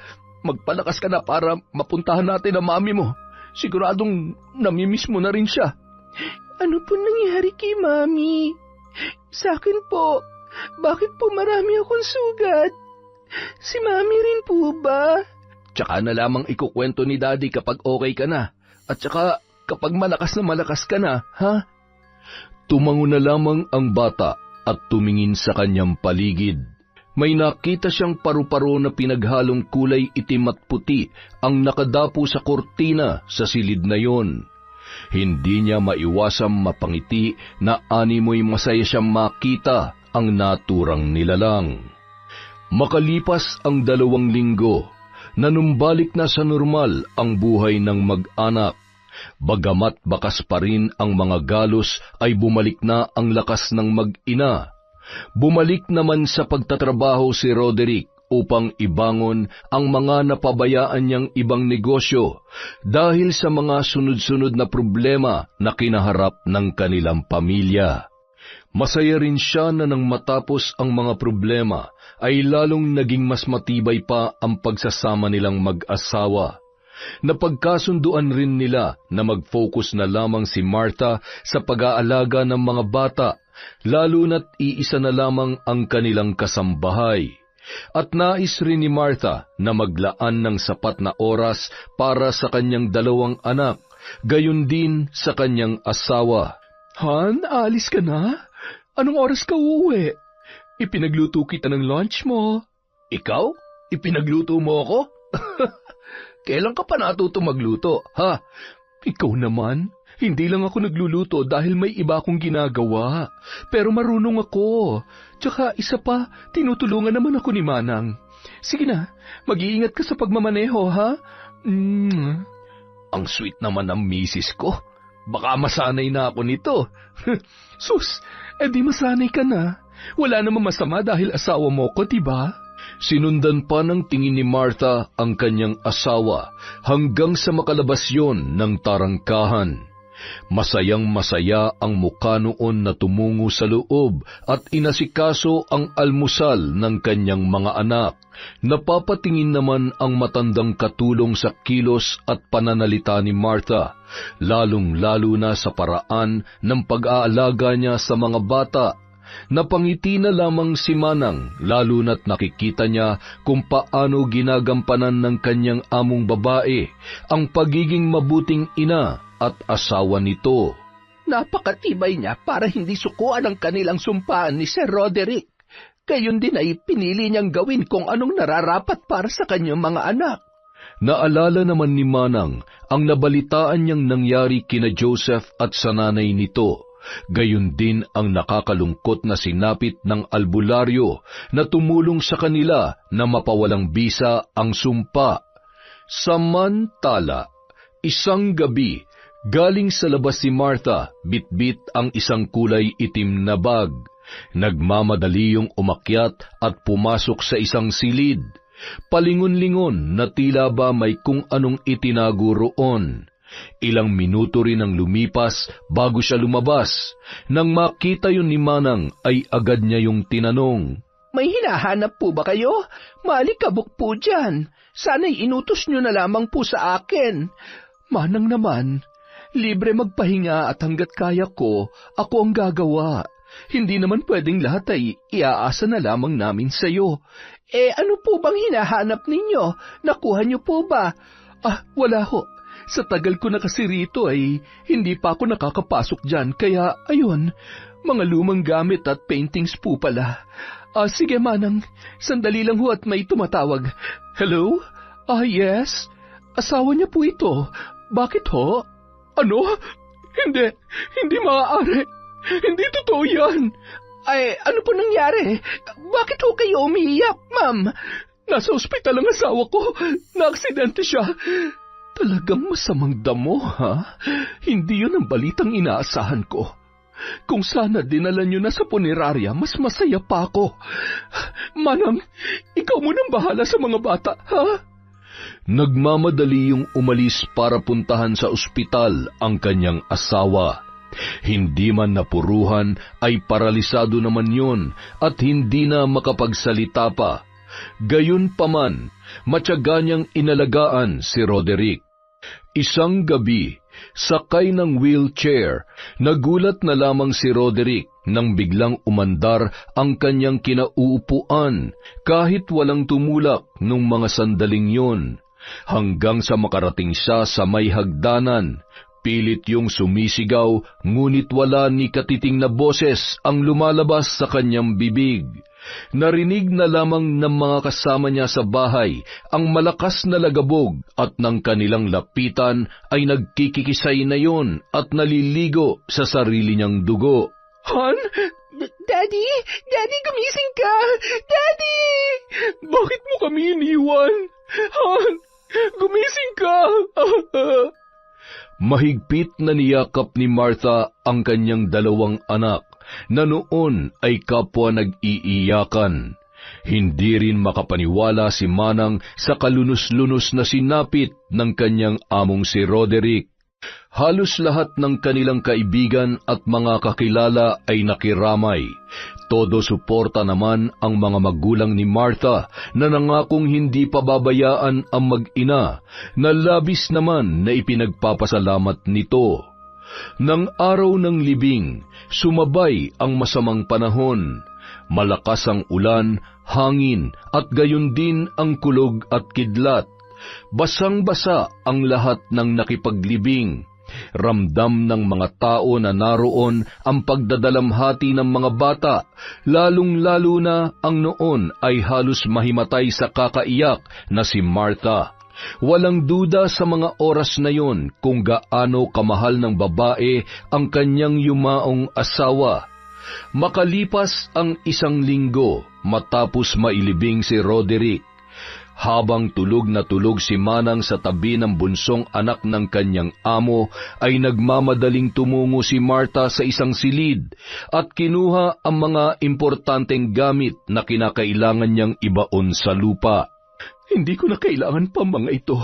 magpalakas ka na para mapuntahan natin ang mami mo. Siguradong namimiss mo na rin siya. Ano po nangyari kay Mami? Sa akin po, bakit po marami akong sugat? Si Mami rin po ba? Tsaka na lamang ikukwento ni Daddy kapag okay ka na. At tsaka kapag malakas ka na, ha? Tumango na lamang ang bata at tumingin sa kanyang paligid. May nakita siyang paru-paro na pinaghalong kulay itim at puti ang nakadapo sa kortina sa silid na yon. Hindi niya maiwasang mapangiti na animoy masaya siyang makita ang naturang nilalang. Makalipas ang 2 linggo, nanumbalik na sa normal ang buhay ng mag-anak. Bagamat bakas pa rin ang mga galos ay bumalik na ang lakas ng mag-ina. Bumalik naman sa pagtatrabaho si Roderick upang ibangon ang mga napabayaan niyang ibang negosyo dahil sa mga sunod-sunod na problema na kinaharap ng kanilang pamilya. Masaya rin siya na nang matapos ang mga problema ay lalong naging mas matibay pa ang pagsasama nilang mag-asawa. Napagkasunduan rin nila na mag-focus na lamang si Martha sa pag-aalaga ng mga bata, lalo na't iisa na lamang ang kanilang kasambahay. At nais rin ni Martha na maglaan ng sapat na oras para sa kanyang 2 anak, gayon din sa kanyang asawa. Han, alis ka na? Anong oras ka uuwi? Ipinagluto kita ng lunch mo. Ikaw? Ipinagluto mo ako? Kailan ka pa natuto magluto, ha? Ikaw naman, hindi lang ako nagluluto dahil may iba akong ginagawa. Pero marunong ako. Tsaka isa pa, tinutulungan naman ako ni Manang. Sige na, mag-iingat ka sa pagmamaneho, ha? Ang sweet naman ng misis ko. Baka masanay na ako nito. Sus, edi masanay ka na. Wala namang masama dahil asawa mo ko, diba? Sinundan pa ng tingin ni Martha ang kanyang asawa hanggang sa makalabas yon ng tarangkahan. Masayang-masaya ang mukha noon na tumungo sa loob at inasikaso ang almusal ng kanyang mga anak. Napapatingin naman ang matandang katulong sa kilos at pananalita ni Martha, lalong-lalo na sa paraan ng pag-aalaga niya sa mga bata. Napangiti na lamang si Manang, lalo na't nakikita niya kung paano ginagampanan ng kanyang among babae ang pagiging mabuting ina at asawa nito. Napakatibay niya para hindi sukuan ang kanilang sumpaan ni Sir Roderick. Gayon din ay pinili niyang gawin kung anong nararapat para sa kanyang mga anak. Naalala naman ni Manang ang nabalitaan niyang nangyari kina Joseph at sa nanay nito. Gayon din ang nakakalungkot na sinapit ng albularyo na tumulong sa kanila na mapawalang bisa ang sumpa. Samantala, isang gabi, galing sa labas si Martha, bitbit ang isang kulay itim na bag. Nagmamadali yung umakyat at pumasok sa isang silid. Palingon-lingon na tila ba may kung anong itinago roon. Ilang minuto rin ang lumipas bago siya lumabas. Nang makita yun ni Manang ay agad niya yung tinanong, May hinahanap po ba kayo? Maalikabok po dyan. Sana'y inutos nyo na lamang po sa akin. Manang naman, libre magpahinga at hanggat kaya ko, ako ang gagawa. Hindi naman pwedeng lahat ay iaasa na lamang namin sa'yo. Ano po bang hinahanap ninyo? Nakuha nyo po ba? Wala ho. Sa tagal ko na kasi rito ay hindi pa ako nakakapasok dyan, kaya ayun, mga lumang gamit at paintings po pala. Sige Manang, sandali lang ho at may tumatawag. Hello? Yes? Asawa niya po ito. Bakit ho? Ano? Hindi maaari. Hindi totoo yan. Ano po nangyari? Bakit ho kayo umiiyak, ma'am? Nasa ospital ang asawa ko. Naaksidente siya. Talagang masamang damo, ha? Hindi yun ang balitang inaasahan ko. Kung sana dinala nyo na sa punerarya, mas masaya pa ako. Manang, ikaw munang bahala sa mga bata, ha? Nagmamadali yung umalis para puntahan sa ospital ang kanyang asawa. Hindi man napuruhan ay paralisado naman yun at hindi na makapagsalita pa. Gayunpaman, matyaga niyang inalagaan si Roderick. Isang gabi, sakay ng wheelchair, nagulat na lamang si Roderick nang biglang umandar ang kanyang kinauupuan kahit walang tumulak nung mga sandaling yun. Hanggang sa makarating siya sa may hagdanan, pilit yung sumisigaw ngunit wala ni katiting na boses ang lumalabas sa kanyang bibig. Narinig na lamang ng mga kasama niya sa bahay ang malakas na lagabog at ng kanilang lapitan ay nagkikikisay na yon at naliligo sa sarili niyang dugo. Han? Daddy? Daddy, gumising ka! Daddy! Bakit mo kami iniwan? Han? Gumising ka! Mahigpit na niyakap ni Martha ang kanyang dalawang anak na noon ay kapwa nag-iiyakan. Hindi rin makapaniwala si Manang sa kalunos-lunos na sinapit ng kanyang among si Roderick. Halos lahat ng kanilang kaibigan at mga kakilala ay nakiramay. Todo suporta naman ang mga magulang ni Martha na nangakong hindi pababayaan ang mag-ina na labis naman na ipinagpapasalamat nito. Nang araw ng libing, sumabay ang masamang panahon. Malakas ang ulan, hangin at gayon din ang kulog at kidlat. Basang-basa ang lahat ng nakipaglibing. Ramdam ng mga tao na naroon ang pagdadalamhati ng mga bata, lalong-lalo na ang noon ay halos mahimatay sa kakaiyak na si Martha. Walang duda sa mga oras na yon kung gaano kamahal ng babae ang kanyang yumaong asawa. Makalipas ang isang linggo matapos mailibing si Roderick, habang tulog na tulog si Manang sa tabi ng bunsong anak ng kanyang amo, ay nagmamadaling tumungo si Martha sa isang silid at kinuha ang mga importanteng gamit na kinakailangan niyang ibaon sa lupa. Hindi ko na kailangan pa mga ito.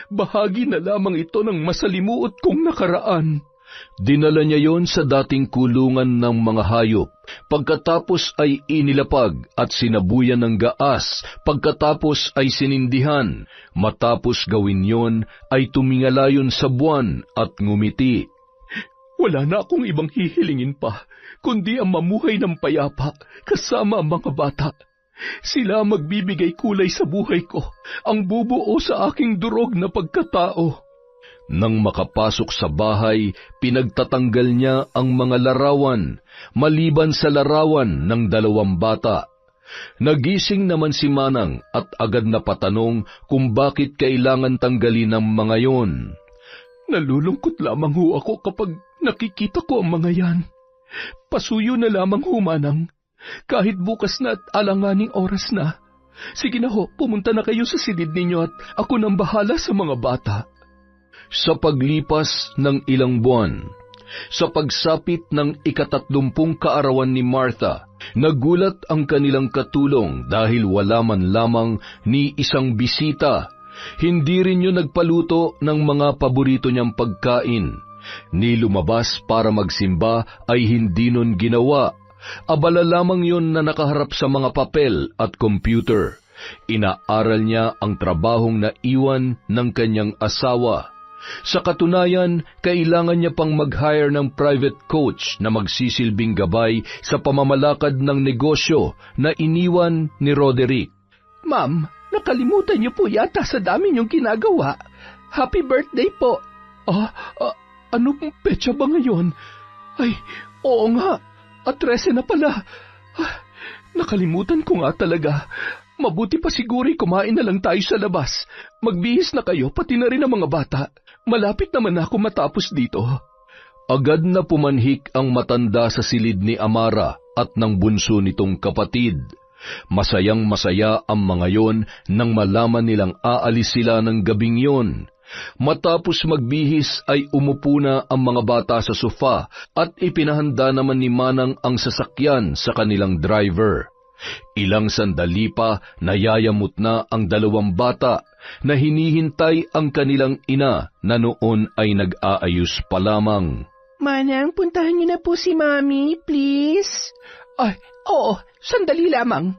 Bahagi na lamang ito ng masalimuot kong nakaraan. Dinala niya yon sa dating kulungan ng mga hayop, pagkatapos ay inilapag at sinabuyan ng gaas, pagkatapos ay sinindihan, matapos gawin yon ay tumingala yon sa buwan at ngumiti. Wala na akong ibang hihilingin pa, kundi ang mamuhay ng payapa kasama ang mga bata. Sila magbibigay kulay sa buhay ko, ang bubuo sa aking durog na pagkatao. Nang makapasok sa bahay, pinagtatanggal niya ang mga larawan, maliban sa larawan ng 2 bata. Nagising naman si Manang at agad na patanong kung bakit kailangan tanggalin ang mga yon. Nalulungkot lamang ho ako kapag nakikita ko ang mga yan. Pasuyo na lamang ho, Manang. Kahit bukas na at alanganing oras na. Sige na ho, pumunta na kayo sa silid ninyo at ako nang bahala sa mga bata. Sa paglipas ng ilang buwan, sa pagsapit ng 30 kaarawan ni Martha, nagulat ang kanilang katulong dahil wala man lamang ni isang bisita. Hindi rin yun nagpaluto ng mga paborito niyang pagkain. Ni lumabas para magsimba ay hindi nun ginawa. Abala lamang yun na nakaharap sa mga papel at computer. Inaaral niya ang trabahong naiwan ng kanyang asawa. Sa katunayan, kailangan niya pang mag-hire ng private coach na magsisilbing gabay sa pamamalakad ng negosyo na iniwan ni Roderick. Ma'am, nakalimutan niyo po yata sa dami niyong ginagawa. Happy birthday po. Ano pong petsa ba ngayon? Ay, oo nga. At 13 na pala. Nakalimutan ko nga talaga. Mabuti pa siguro kumain na lang tayo sa labas. Magbihis na kayo, pati na rin ang mga bata. Malapit naman ako matapos dito. Agad na pumanhik ang matanda sa silid ni Amara at ng bunso nitong kapatid. Masayang-masaya ang mga yon nang malaman nilang aalis sila ng gabing yon. Matapos magbihis ay umupo na ang mga bata sa sofa at ipinahanda naman ni Manang ang sasakyan sa kanilang driver. Ilang sandali pa nayayamot na ang 2 bata na hinihintay ang kanilang ina na noon ay nag-aayos pa lamang. Manang, puntahan niyo na po si Mami, please. Ay, oo, sandali lamang.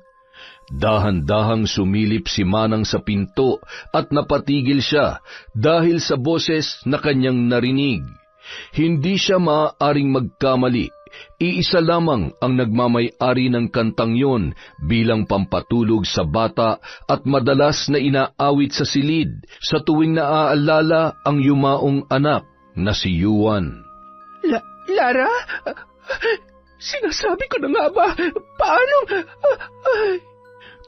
Dahan-dahang sumilip si Manang sa pinto at napatigil siya dahil sa boses na kanyang narinig. Hindi siya maaaring magkamali. Iisa lamang ang nagmamay-ari ng kantang yon bilang pampatulog sa bata at madalas na inaawit sa silid sa tuwing naaalala ang yumaong anak na si Yuan. Lara? Sinasabi ko na nga ba? Paano?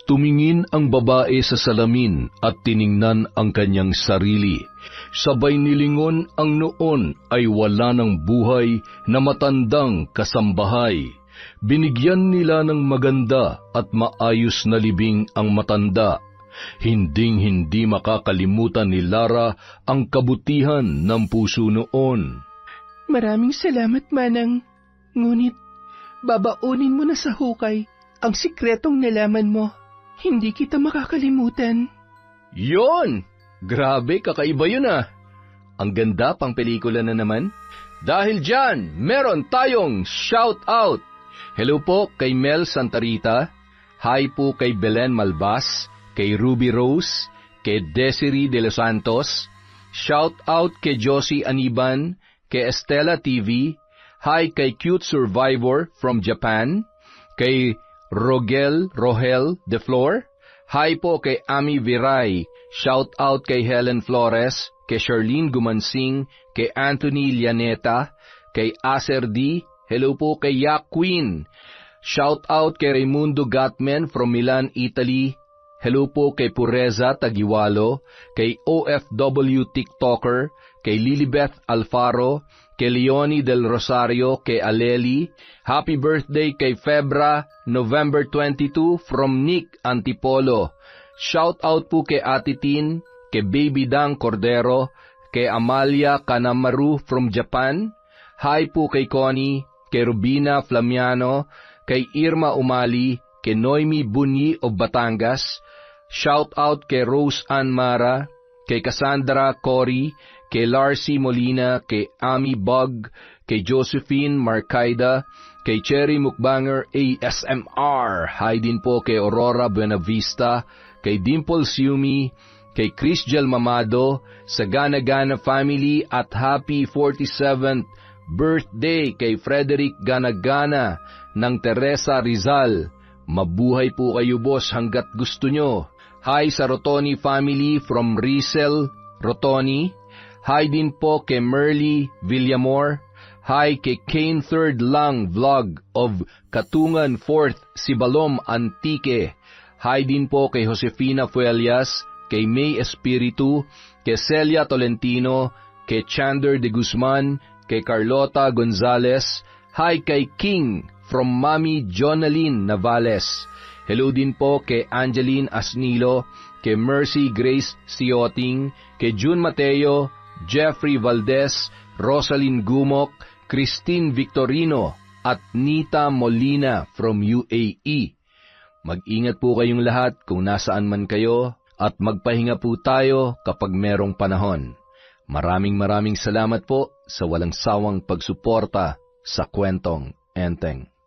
Tumingin ang babae sa salamin at tiningnan ang kanyang sarili. Sabay nilingon ang noon ay wala ng buhay na matandang kasambahay. Binigyan nila ng maganda at maayos na libing ang matanda. Hinding-hindi makakalimutan ni Lara ang kabutihan ng puso noon. Maraming salamat, Manang. Ngunit, babaunin mo na sa hukay ang sikretong nalaman mo. Hindi kita makakalimutan. Yon! Grabe, kakaiba yun ah. Ang ganda pang pelikula na naman. Dahil dyan, meron tayong shout out. Hello po kay Mel Santarita. Hi po kay Belen Malbas, kay Ruby Rose, kay Desiree De Los Santos. Shout out kay Josie Aniban, kay Estela TV. Hi kay Cute Survivor from Japan, kay Rohel De Flor. Hi po kay Ami Viray. Shout out kay Helen Flores, kay Charlene Gumansing, kay Anthony Lianeta, kay Acer D. Hello po kay Yak Queen. Shout out kay Raimundo Gatmen from Milan, Italy. Hello po kay Pureza Tagiwalo, kay OFW TikToker, kay Lilibeth Alfaro, kay Leonie Del Rosario, kay Aleli. Happy birthday kay Febra, November 22, from Nick Antipolo. Shout out po kay Ate Tin, kay Baby Dang Cordero, kay Amalia Kanamaru from Japan. Hi po kay Connie, kay Rubina Flamiano, kay Irma Umali, kay Noemi Bunyi of Batangas. Shout out kay Rose Ann Mara, kay Cassandra Cory, kay Larcy Molina, kay Ami Bug, kay Josephine Marcaida, kay Cherry Mukbanger ASMR, hi din po kay Aurora Buenavista, kay Dimple Siumi, kay Chrisjel Mamado, sa Gana Gana family at happy 47th birthday kay Frederick Ganagana ng Teresa Rizal. Mabuhay po kayo boss hanggat gusto nyo. Hi sa Rotoni family from Rizel, Rotoni. Hi din po kay Merly Villamor. Hi kay Kane Third Lang Vlog of Katungan 4th Sibalom Antique. Hi din po kay Josefina Fuelias, kay May Espiritu, kay Celia Tolentino, kay Chander de Guzman, kay Carlota Gonzalez. Hi kay King from Mami Jonaline Navales. Hello din po kay Angeline Asnilo, kay Mercy Grace Sioting, kay June Mateo, Jeffrey Valdez, Rosalyn Gumok, Christine Victorino, at Nita Molina from UAE. Mag-ingat po kayong lahat kung nasaan man kayo at magpahinga po tayo kapag merong panahon. Maraming salamat po sa walang sawang pagsuporta sa Kwentong Enteng.